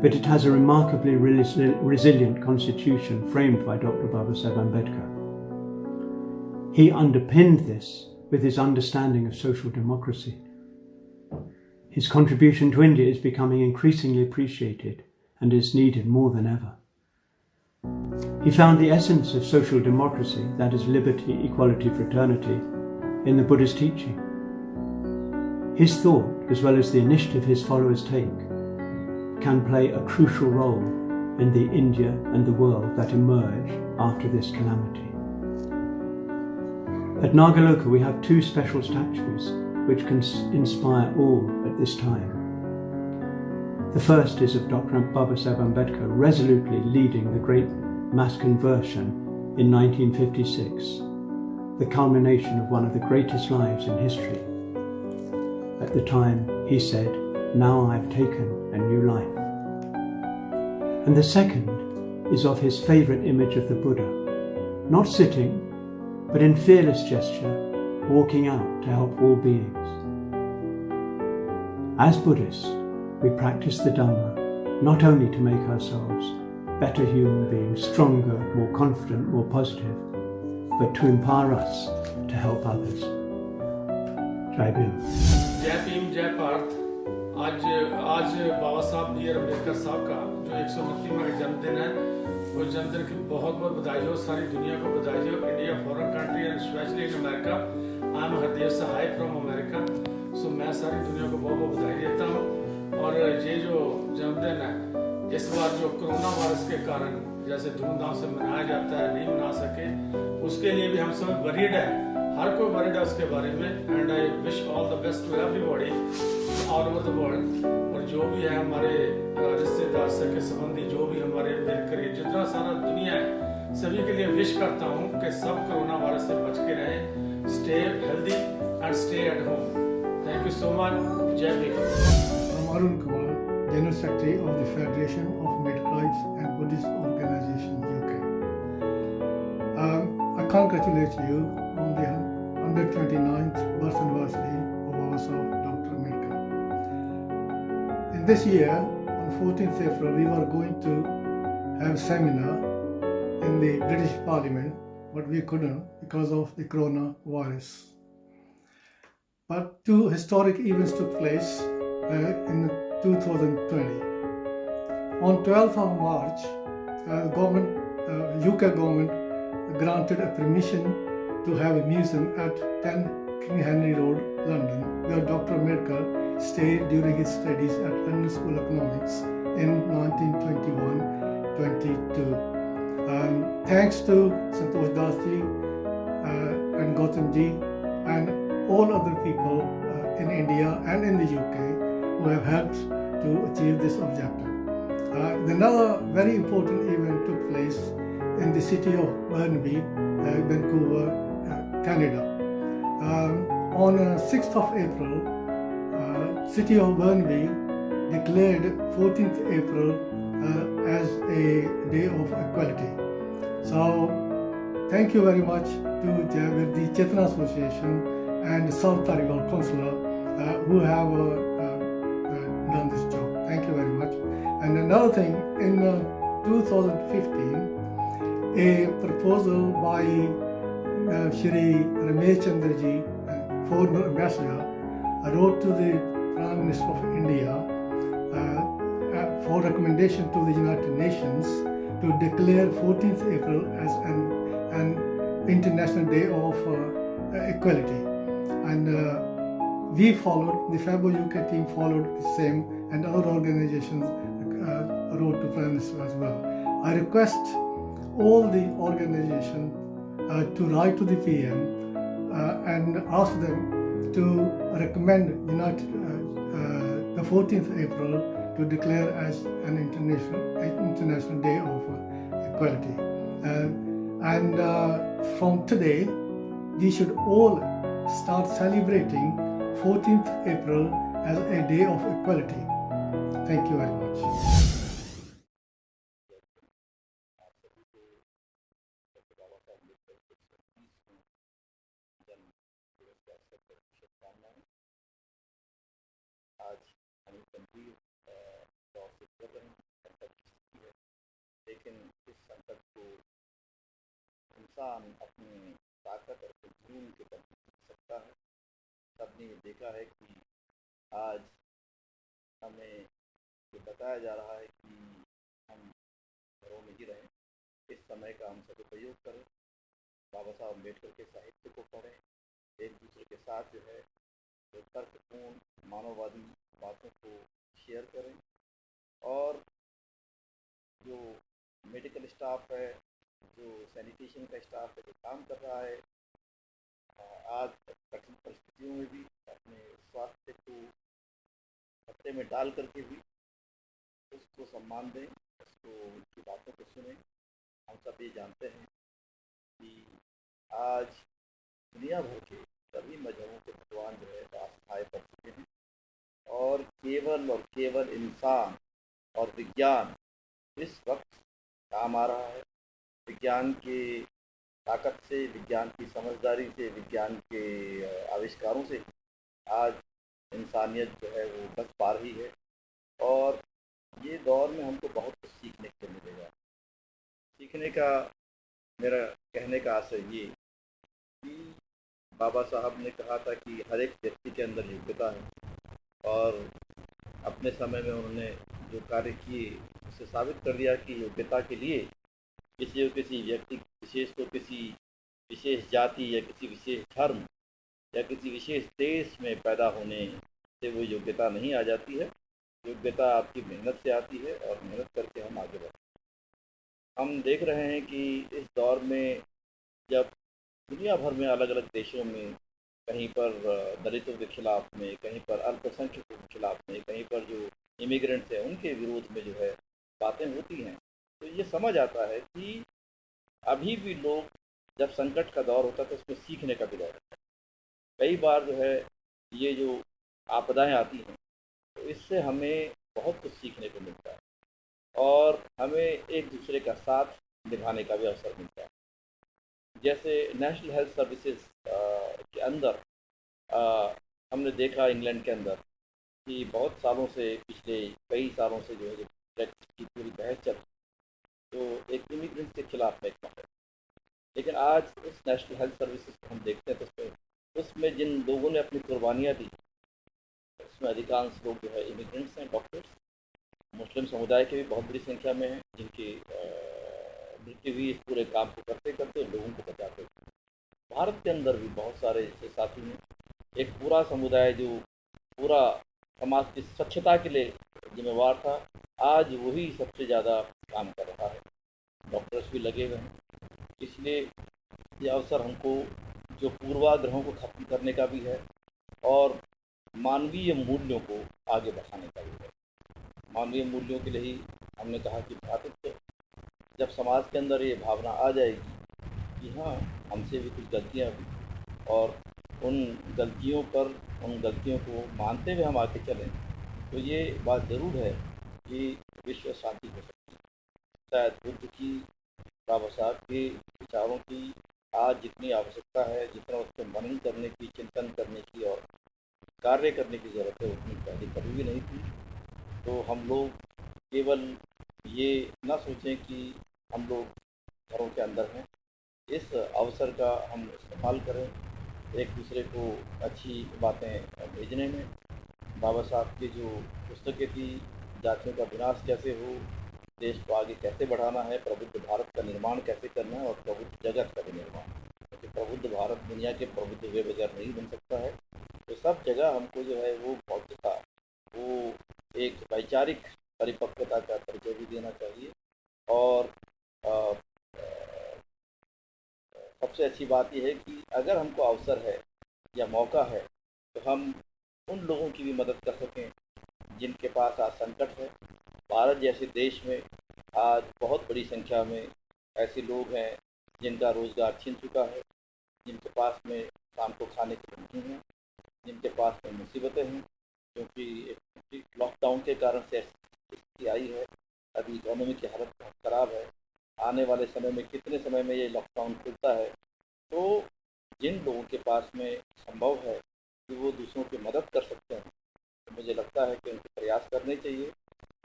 but it has a remarkably resilient constitution framed by Dr. Babasaheb Ambedkar. He underpinned this with his understanding of social democracy. His contribution to India is becoming increasingly appreciated and is needed more than ever. He found the essence of social democracy, that is liberty, equality, fraternity, in the Buddha's teaching. His thought, as well as the initiative his followers take, can play a crucial role in the India and the world that emerge after this calamity. At Nagaloka we have two special statues which can inspire all at this time. The first is of Dr. Babasaheb Ambedkar resolutely leading the great mass conversion in 1956, the culmination of one of the greatest lives in history. At the time he said, "Now I've taken a new life." And the second is of his favourite image of the Buddha, not sitting, but in fearless gesture, walking out to help all beings. As Buddhists, we practice the Dhamma not only to make ourselves better human beings, stronger, more confident, more positive, but to empower us to help others. tribune. जय भीम जय भारत। आज बाबा साहब B are Ambedkar साहब का जो 129वां जन्मदिन है, उस जन्मदिन की बहुत बहुत बधाई हो, सारी दुनिया को बधाई हो। India foreign country and specially in America. I am Hardev Sahay from America. So मैं सारी दुनिया को बहुत बहुत बधाई देता हूँ। और ये जो जन्मदिन है, इस बार जो कोरोना वायरस के कारण जैसे धूमधाम से मनाया जाता है, नहीं मना सके, उसके लिए भी हम सब वरीड है, हर कोई वरीड है उसके बारे में। And I wish all the best to everybody all over the world. और जो भी है हमारे रिश्तेदार सके संबंधी, जो भी हमारे मिलकर जितना सारा दुनिया है, सभी के लिए विश करता हूँ कि सब कोरोना वायरस से बच के रहें। Stay healthy and stay at home. Thank you so much. जय Bhim. I'm Arun Kumar, General Secretary of the Federation of Midwives and Buddhist Organization UK. I congratulate you on the 129th birth anniversary of Baba Saheb Dr. Ambedkar. In this year, on 14th April, we were going to have a seminar in the British Parliament, but we couldn't because of the coronavirus. But two historic events took place in 2020. On 12th of March, UK government granted a permission to have a museum at 10 King Henry Road, London, where Dr. Ambedkar stayed during his studies at London School of Economics in 1921-22. Thanks to Santosh Das ji and Gautam ji and all other people in India and in the UK who have helped to achieve this objective. Another very important event took place in the city of Burnaby, Vancouver, Canada. On 6th of April, city of Burnaby declared 14th April as a day of equality. So thank you very much to the Chetana Association and South Tariwal Consular who have done this job. Thank you very much. And another thing, in 2015, a proposal by Shri Ramesh Chandra ji, former ambassador, wrote to the Prime Minister of India for recommendation to the United Nations to declare 14th April as an International Day of Equality. And we followed, the FABO UK team followed the same, and other organizations wrote to Prime Minister as well. I request all the organizations to write to the PM and ask them to recommend the 14th April to declare as an International Day of Equality. And from today, we should all start celebrating 14th April as a day of equality. Thank you very much. आज हम गंभीर दौर से गुजर रहे हैं, संकट की स्थिति है, लेकिन इस संकट को इंसान अपनी ताकत और जुनून के बल जीत सकता है। सबने ये देखा है कि आज हमें ये बताया जा रहा है कि हम घरों में ही रहें, इस समय का हम सदुपयोग करें, बाबा साहब अम्बेडकर के साहित्य को पढ़ें, एक दूसरे के साथ जो है जो तर्कपूर्ण मानववादी बातों को शेयर करें, और जो मेडिकल स्टाफ है, जो सैनिटेशन का स्टाफ है, जो काम कर रहा है आज कठिन परिस्थितियों में भी अपने स्वास्थ्य को खतरे में डाल करके भी उसको सम्मान दें, उसको उनकी बातों को सुनें। हम सब ये जानते हैं कि आज दुनिया भर के सभी मजहबों के भगवान जो है आस्थाएँ कर चुके हैं, और केवल इंसान और विज्ञान इस वक्त काम आ रहा है। विज्ञान के ताकत से, विज्ञान की समझदारी से, विज्ञान के आविष्कारों से आज इंसानियत जो है वो बच पा रही है, और ये दौर में हमको बहुत कुछ सीखने को मिलेगा। सीखने का मेरा कहने का आशय ये कि बाबा साहब ने कहा था कि हर एक व्यक्ति के अंदर योग्यता है और अपने समय में उन्होंने जो कार्य किए उससे साबित कर दिया कि योग्यता के लिए किसी व्यक्ति विशेष को किसी विशेष जाति या किसी विशेष धर्म या किसी विशेष देश में पैदा होने से वो योग्यता नहीं आ जाती है। योग्यता आपकी मेहनत से आती है और मेहनत करके हम आगे बढ़ते हैं। हम देख रहे हैं कि इस दौर में जब दुनिया भर में अलग अलग देशों में कहीं पर दलितों के खिलाफ में, कहीं पर अल्पसंख्यकों के खिलाफ में, कहीं पर जो इमिग्रेंट्स हैं उनके विरोध में जो है बातें होती हैं, तो ये समझ आता है कि अभी भी लोग जब संकट का दौर होता है तो उसमें सीखने का भी दौर होता है। कई बार जो है ये जो आपदाएं आती हैं तो इससे हमें बहुत कुछ सीखने को मिलता है और हमें एक दूसरे का साथ निभाने का भी अवसर मिलता है। जैसे नेशनल हेल्थ सर्विसेज के अंदर हमने देखा इंग्लैंड के अंदर कि बहुत सालों से, पिछले कई सालों से जो है ब्रेक्सिट की पूरी बहस चल रही, तो एक इमिग्रेंट के खिलाफ में एक है। लेकिन आज उस नेशनल हेल्थ सर्विसेज को हम देखते हैं तो उसमें जिन लोगों ने अपनी कुर्बानियाँ दी उसमें अधिकांश लोग जो है इमिग्रेंट्स हैं, डॉक्टर्स, मुस्लिम समुदाय के भी बहुत बड़ी संख्या में हैं जिनकी मृत्यु हुई इस पूरे काम को करते करते लोगों को बचाते। भारत के अंदर भी बहुत सारे ऐसे साथी हैं, एक पूरा समुदाय जो पूरा समाज की स्वच्छता के लिए जिम्मेवार था, आज वही सबसे ज़्यादा काम कर रहा है। डॉक्टर्स भी लगे हुए हैं। इसलिए ये अवसर हमको जो पूर्वाग्रहों को खत्म करने का भी है और मानवीय मूल्यों को आगे बढ़ाने का भी है। मानवीय मूल्यों के लिए ही हमने कहा कि भारत जब समाज के अंदर ये भावना आ जाएगी कि हाँ हमसे भी कुछ गलतियाँ हुई और उन गलतियों को मानते हुए हम आगे चलें, तो ये बात ज़रूर है कि विश्व शांति हो सकती है। शायद बुद्ध की, बाबा साहब के विचारों की आज जितनी आवश्यकता है, जितना उसको मनन करने की, चिंतन करने की और कार्य करने की ज़रूरत है, उतनी पहले कभी भी नहीं थी। तो हम लोग केवल ये ना सोचें कि हम लोग घरों के अंदर हैं। इस अवसर का हम इस्तेमाल करें एक दूसरे को अच्छी बातें भेजने में। बाबा साहब की जो पुस्तकें थी, जातियों का विनाश कैसे हो, देश को आगे कैसे बढ़ाना है, प्रबुद्ध भारत का निर्माण कैसे करना है और प्रबुद्ध जगत का भी निर्माण, क्योंकि प्रबुद्ध भारत दुनिया के प्रबुद्ध हुए बगैर नहीं बन सकता है। तो सब जगह हमको जो है वो बौद्धिकता, वो एक वैचारिक परिपक्वता का परिचय भी देना चाहिए। और सबसे अच्छी बात यह है कि अगर हमको अवसर है या मौका है तो हम उन लोगों की भी मदद कर सकें जिनके पास आज संकट है। भारत जैसे देश में आज बहुत बड़ी संख्या में ऐसे लोग हैं जिनका रोज़गार छिन चुका है, जिनके पास में शाम को खाने के लिए नहीं है, जिनके पास में मुसीबतें हैं, क्योंकि लॉकडाउन के कारण से स्थिति आई है। अभी इकोनॉमी की हालत बहुत ख़राब है। आने वाले समय में कितने समय में ये लॉकडाउन खुलता है, तो जिन लोगों के पास में संभव है कि वो दूसरों की मदद कर सकते हैं, तो मुझे लगता है कि उनको प्रयास करने चाहिए।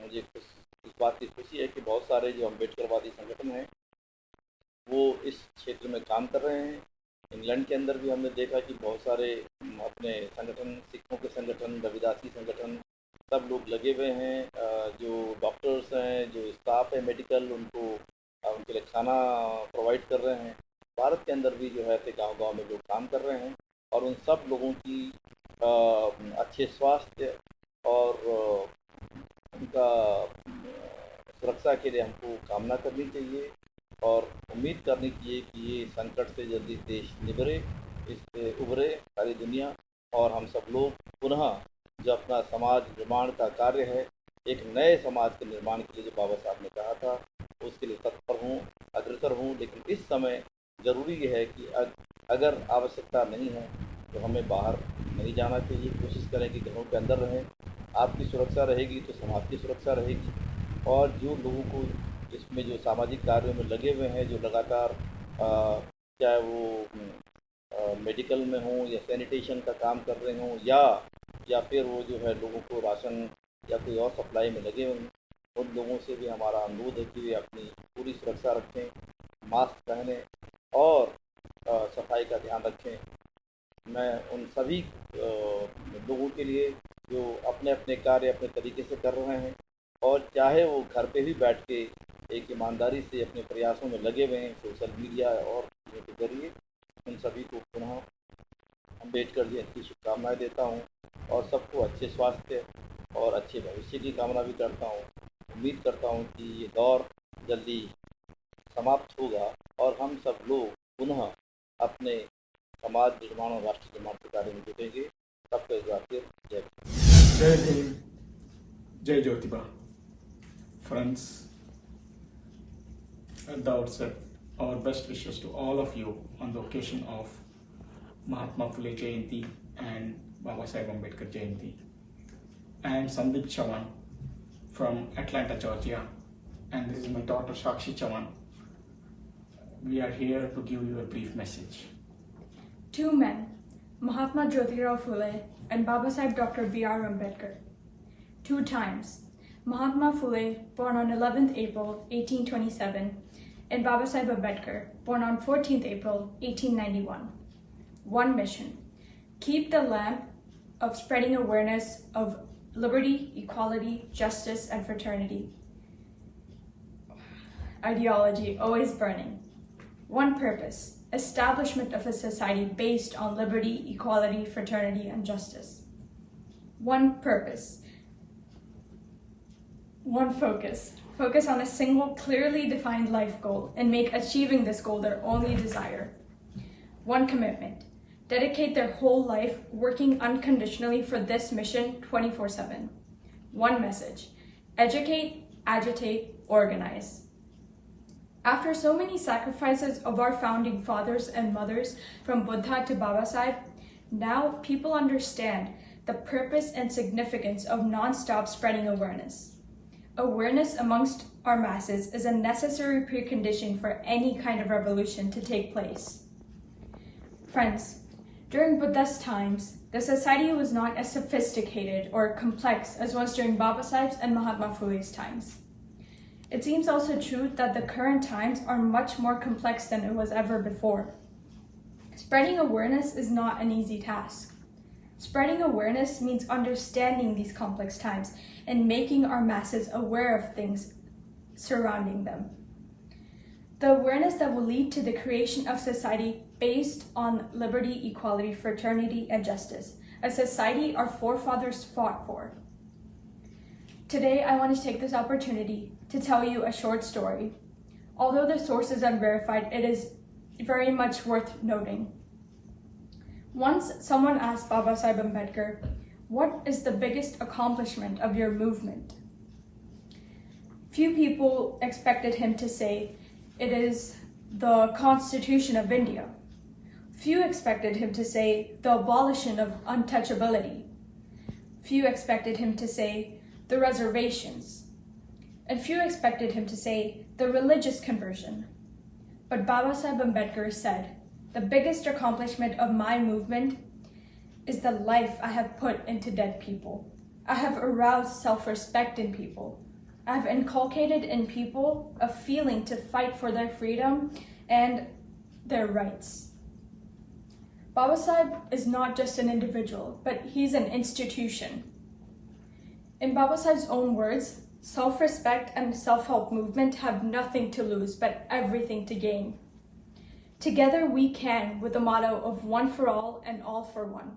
मुझे इस बात की खुशी है कि बहुत सारे जो अम्बेडकरवादी संगठन हैं वो इस क्षेत्र में काम कर रहे हैं। इंग्लैंड के अंदर भी हमने देखा कि बहुत सारे अपने संगठन, सिखों के संगठन, रविदासी संगठन, सब लोग लगे हुए हैं। जो डॉक्टर्स हैं, जो स्टाफ है मेडिकल, उनके लिए खाना प्रोवाइड कर रहे हैं। भारत के अंदर भी जो है ऐसे गांव-गांव में लोग काम कर रहे हैं और उन सब लोगों की अच्छे स्वास्थ्य और उनका सुरक्षा के लिए हमको कामना करनी चाहिए और उम्मीद करनी चाहिए कि ये संकट से जल्दी देश इससे उभरे सारी दुनिया, और हम सब लोग पुनः जो अपना समाज निर्माण का कार्य है, एक नए समाज के निर्माण के लिए जो बाबा साहब ने कहा था, उसके लिए तत्पर हूँ, अग्रसर हूँ। लेकिन इस समय ज़रूरी ये है कि अगर आवश्यकता नहीं है तो हमें बाहर नहीं जाना चाहिए। कोशिश करें कि घरों के अंदर रहें। आपकी सुरक्षा रहेगी तो समाज की सुरक्षा रहेगी। और जो लोगों को इसमें जो सामाजिक कार्यों में लगे हुए हैं, जो लगातार चाहे वो मेडिकल में हों या सैनिटेशन का काम कर रहे हों या फिर वो जो है लोगों को राशन या कोई और सप्लाई में लगे हुए हैं, उन लोगों से भी हमारा अनुरोध है कि वे अपनी पूरी सुरक्षा रखें, मास्क पहनें और सफाई का ध्यान रखें। मैं उन सभी लोगों के लिए जो अपने अपने कार्य अपने तरीके से कर रहे हैं और चाहे वो घर पे भी बैठ के एक ईमानदारी से अपने प्रयासों में लगे हुए हैं सोशल मीडिया और चीज़ों के जरिए, उन सभी को पुनः अम्बेडकर जयंती की शुभकामनाएँ देता हूँ और सबको अच्छे स्वास्थ्य और अच्छे भविष्य की कामना भी करता हूँ। उम्मीद करता हूँ कि ये दौर जल्दी समाप्त होगा और हम सब लोग पुनः अपने समाज निर्माण और राष्ट्र निर्माण के कार्य में जुटेंगे। सबको एक बार फिर जय Bhim. Jai Bhim, Jai Jyotiba. Friends, at the outset, our best wishes to all of you on the occasion of Mahatma Phule Jayanti and Baba Saheb Ambedkar Jayanti. I am Sandeep Chavan from Atlanta, Georgia, and this is my daughter Shakshi Chavan. We are here to give you a brief message. Two men, Mahatma Jyotirao Phule and Baba Saheb Dr. B.R. Ambedkar. Two times, Mahatma Phule, born on 11th April 1827, and Baba Saheb Ambedkar, born on 14th April 1891. One mission: keep the lamp of spreading awareness of liberty, equality, justice, and fraternity ideology always burning. One purpose: establishment of a society based on liberty, equality, fraternity, and justice. One purpose, one focus. Focus on a single, clearly defined life goal and make achieving this goal their only desire. One commitment. Dedicate their whole life working unconditionally for this mission 24/7. One message. Educate, agitate, organize. After so many sacrifices of our founding fathers and mothers, from Buddha to Baba Saheb, now people understand the purpose and significance of non-stop spreading awareness. Awareness amongst our masses is a necessary precondition for any kind of revolution to take place. Friends, during Buddha's times, the society was not as sophisticated or complex as was during Baba Saheb's and Mahatma Phule's times. It seems also true that the current times are much more complex than it was ever before. Spreading awareness is not an easy task. Spreading awareness means understanding these complex times and making our masses aware of things surrounding them. The awareness that will lead to the creation of society based on liberty, equality, fraternity, and justice, a society our forefathers fought for. Today, I want to take this opportunity to tell you a short story. Although the source is unverified, it is very much worth noting. Once, someone asked Baba Saheb Ambedkar, "What is the biggest accomplishment of your movement?" Few people expected him to say, "It is the Constitution of India." Few expected him to say, "The abolition of untouchability." Few expected him to say, "The reservations." And few expected him to say, "The religious conversion." But Baba Saheb Ambedkar said, "The biggest accomplishment of my movement is the life I have put into dead people. I have aroused self-respect in people. I have inculcated in people a feeling to fight for their freedom and their rights." Baba Saheb is not just an individual, but he's an institution. In Baba Saheb's own words, self-respect and self-help movement have nothing to lose, but everything to gain. Together we can, with the motto of one for all and all for one.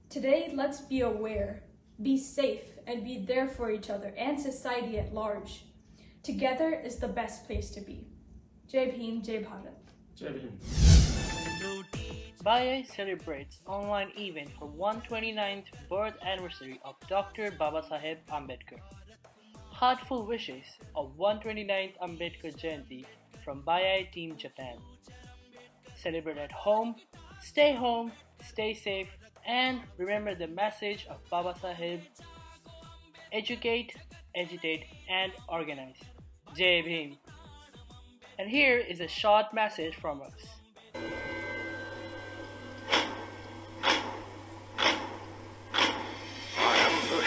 Today, let's be aware, be safe, and be there for each other and society at large. Together is the best place to be. Jai Bhim, Jai Bharat. Jai Bhim. BII celebrates online event for 129th birth anniversary of Dr. Baba Saheb Ambedkar. Heartful wishes of 129th Ambedkar Jayanti from BII Team Japan. Celebrate at home, stay safe, and remember the message of Baba Saheb: educate, agitate, and organize. Jai Bhim. And here is a short message from us.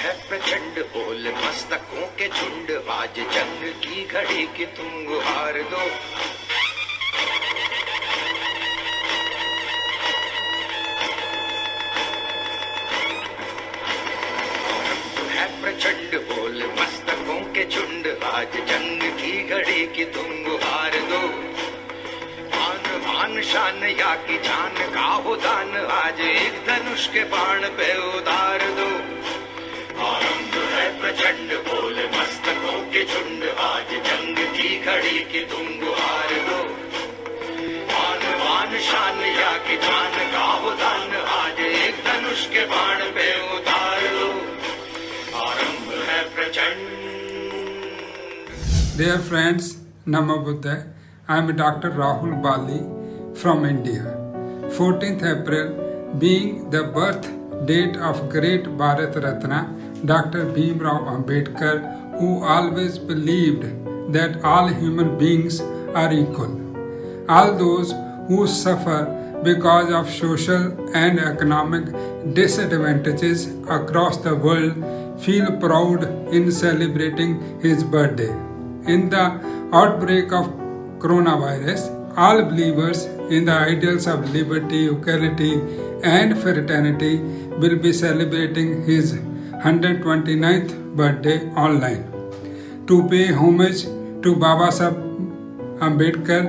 है प्रचंड बोल मस्तकों के झुंड, आज जंग की घड़ी की तुम गुहार दो। के झुंड आज जंग की घड़ी की तुम गुहार दो। मान मान शान या की जान का हो दान आज एक धनुष के बाण पे उतार दो। आरंभ है प्रचंड बोल मस्तकों के झुंड आज जंग की घड़ी की तुम गुहार दो। मान मान शान या की जान का हो दान आज एक धनुष के बाण पे उतार दो। आरंभ है प्रचंड। Dear friends, Namo Buddha. I am Dr. Rahul Bali from India. 14th April being the birth date of great Bharat Ratna, Dr. Bhimrao Ambedkar, who always believed that all human beings are equal. All those who suffer because of social and economic disadvantages across the world feel proud in celebrating his birthday. In the outbreak of coronavirus, all believers in the ideals of liberty, equality, and fraternity will be celebrating his 129th birthday online. To pay homage to Baba Saheb Ambedkar,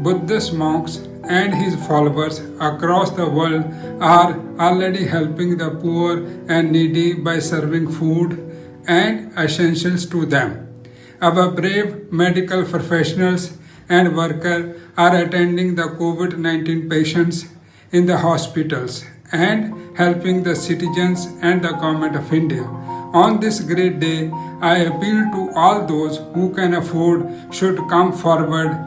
Buddhist monks and his followers across the world are already helping the poor and needy by serving food and essentials to them. Our brave medical professionals and workers are attending the COVID-19 patients in the hospitals and helping the citizens and the government of India. On this great day, I appeal to all those who can afford should come forward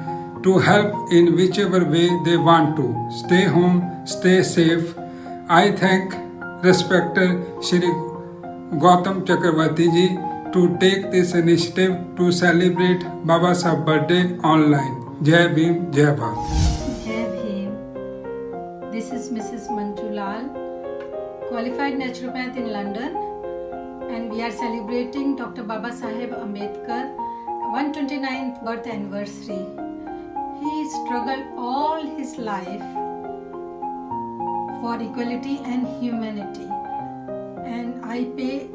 to help in whichever way they want to. Stay home, stay safe. I thank respected Shri Gautam Chakravarti ji to take this initiative to celebrate Baba Saheb birthday online. Jai Bhim, Jai Bharat. Jai Bhim. This is Mrs. Manju Lal, qualified naturopath in London, and we are celebrating Dr. Baba Saheb Ambedkar 129th birth anniversary. He struggled all his life for equality and humanity, and I pay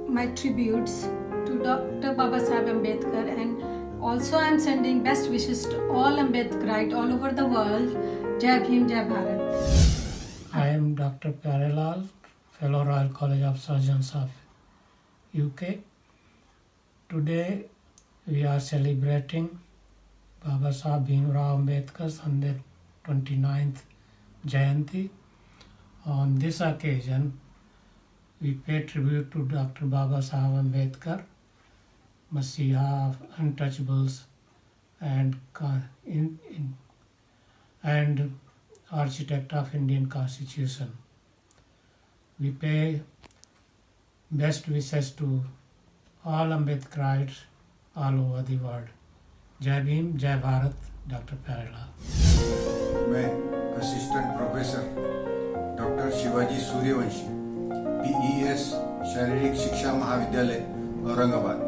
my tributes to Dr. Baba Saheb Ambedkar, and also I am sending best wishes to all Ambedkarites all over the world. Jai Bhim, Jai Bharat. I am Dr. Pyarelal, Fellow Royal College of Surgeons of UK. Today we are celebrating Baba Saheb Bhimrao Ambedkar's 129th Jayanti. On this occasion, we pay tribute to Dr. Baba Saheb Ambedkar, Messiah of Untouchables and architect of Indian Constitution. We pay best wishes to all Ambedkarites all over the world. जय भीम, जय Bharat, doctor Pyarelal. मैं assistant professor doctor Shivaji Suryavanshi, PES शारीरिक शिक्षा महाविद्यालय औरंगाबाद,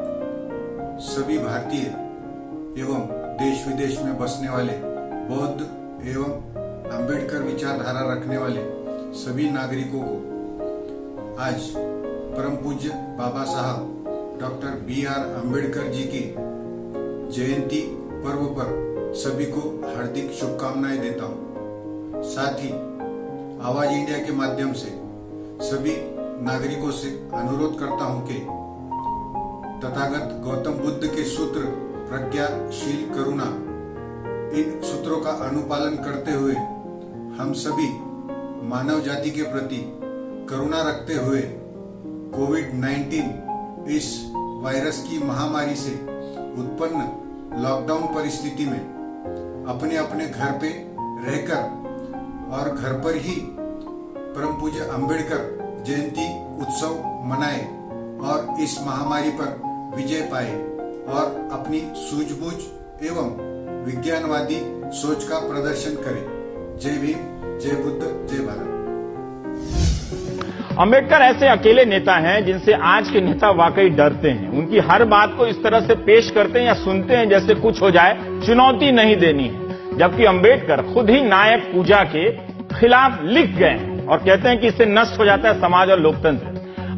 सभी भारतीय एवं देश विदेश में बसने वाले बौद्ध एवं अंबेडकर विचारधारा रखने वाले सभी नागरिकों को आज परम पूज्य बाबा साहब डॉक्टर BR अम्बेडकर जी की जयंती पर्व पर सभी को हार्दिक शुभकामनाएं देता हूं। साथ ही आवाज इंडिया के माध्यम से सभी नागरिकों से अनुरोध करता हूं कि तथागत गौतम बुद्ध के सूत्र प्रज्ञाशील करुणा, इन सूत्रों का अनुपालन करते हुए हम सभी मानव जाति के प्रति करुणा रखते हुए कोविड-19 इस वायरस की महामारी से उत्पन्न लॉकडाउन परिस्थिति में अपने अपने घर पे रहकर और घर पर ही परम पूज्य अंबेडकर जयंती उत्सव मनाए और इस महामारी पर विजय पाए और अपनी सूझबूझ एवं विज्ञानवादी सोच का प्रदर्शन करें। जय भीम, जय बुद्ध, जय भारत। अंबेडकर ऐसे अकेले नेता हैं जिनसे आज के नेता वाकई डरते हैं। उनकी हर बात को इस तरह से पेश करते हैं या सुनते हैं जैसे कुछ हो जाए, चुनौती नहीं देनी है। जबकि अंबेडकर खुद ही नायक पूजा के खिलाफ लिख गए हैं और कहते हैं कि इससे नष्ट हो जाता है समाज और लोकतंत्र।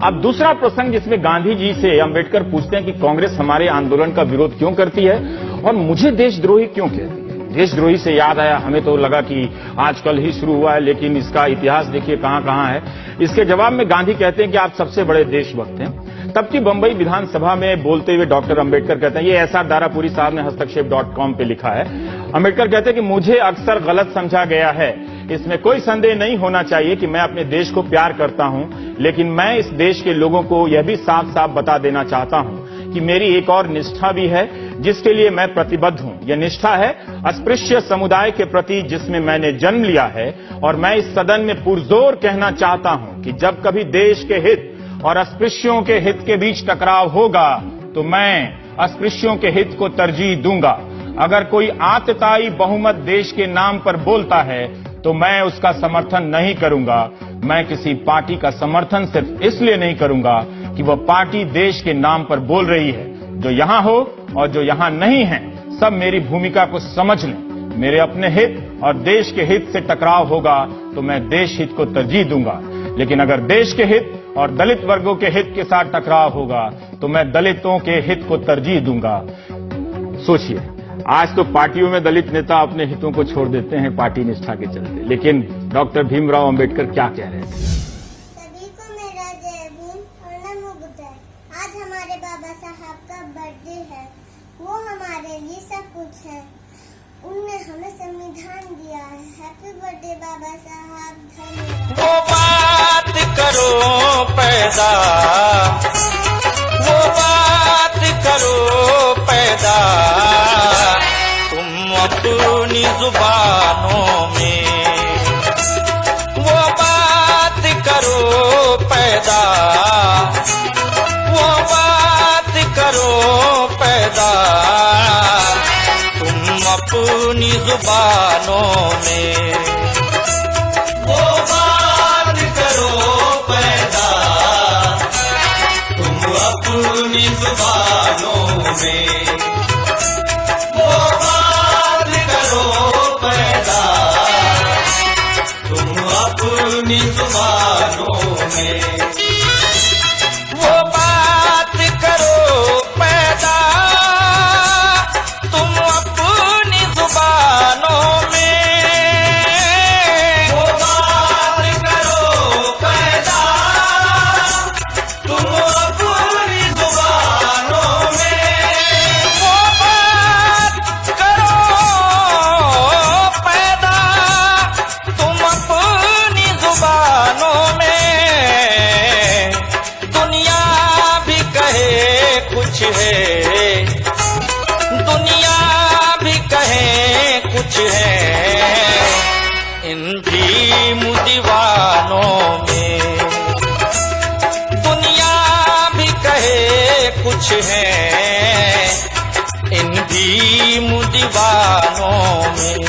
अब दूसरा प्रसंग जिसमें गांधी जी से अंबेडकर पूछते हैं कि कांग्रेस हमारे आंदोलन का विरोध क्यों करती है और मुझे देशद्रोही क्यों कहती है। देशद्रोही से याद आया, हमें तो लगा कि आजकल ही शुरू हुआ है, लेकिन इसका इतिहास देखिए कहां कहां है। इसके जवाब में गांधी कहते हैं कि आप सबसे बड़े देशभक्त हैं। तब की बंबई विधानसभा में बोलते हुए डॉक्टर अंबेडकर कहते हैं, ये एसआर दारापुरी साहब ने हस्तक्षेप.com पे लिखा है। अंबेडकर कहते हैं कि मुझे अक्सर गलत समझा गया है, इसमें कोई संदेह नहीं होना चाहिए कि मैं अपने देश को प्यार करता हूं, लेकिन मैं इस देश के लोगों को यह भी साफ साफ बता देना चाहता हूं कि मेरी एक और निष्ठा भी है जिसके लिए मैं प्रतिबद्ध हूं। यह निष्ठा है अस्पृश्य समुदाय के प्रति जिसमें मैंने जन्म लिया है, और मैं इस सदन में पुरजोर कहना चाहता हूं कि जब कभी देश के हित और अस्पृश्यों के हित के बीच टकराव होगा तो मैं अस्पृश्यों के हित को तरजीह दूंगा। अगर कोई आतताई बहुमत देश के नाम पर बोलता है तो मैं उसका समर्थन नहीं करूंगा। मैं किसी पार्टी का समर्थन सिर्फ इसलिए नहीं करूंगा कि वह पार्टी देश के नाम पर बोल रही है। जो यहां हो और जो यहां नहीं है, सब मेरी भूमिका को समझ लें। मेरे अपने हित और देश के हित से टकराव होगा तो मैं देश हित को तरजीह दूंगा, लेकिन अगर देश के हित और दलित वर्गों के हित के साथ टकराव होगा तो मैं दलितों के हित को तरजीह दूंगा। सोचिए, आज तो पार्टियों में दलित नेता अपने हितों को छोड़ देते हैं पार्टी निष्ठा के चलते, लेकिन डॉक्टर भीमराव अंबेडकर क्या कह रहे थे। सभी को मेरा जय भीम और नमो बुद्धाय। आज हमारे बाबा साहब का बर्थडे है। वो हमारे लिए सब कुछ है। उनने हमें संविधान दिया है। हैप्पी बर्थडे बाबा साहब, धन्यवाद। वो बात करो पैदा, वो बात करो पैदा, तुम अपनी जुबानों में। वो बात करो पैदा, वो बात करो पैदा, तुम अपनी जुबानों में। वो बात करो पैदा, तुम अपनी जुबानों में। वो बात करो पैदा, तुम अपनी जुबानों में। वो बात करो पैदा, तुम अपनी जुबानों में। वो बात करो पैदा, तुम अपनी जुबानों में। वो बात करो पैदा, तुम अपनी जुबानों में। दुनिया भी कहे कुछ है, दुनिया भी कहे कुछ है, इन भीम दीवानों में। दुनिया भी कहे कुछ है, इन भीम दीवानों में।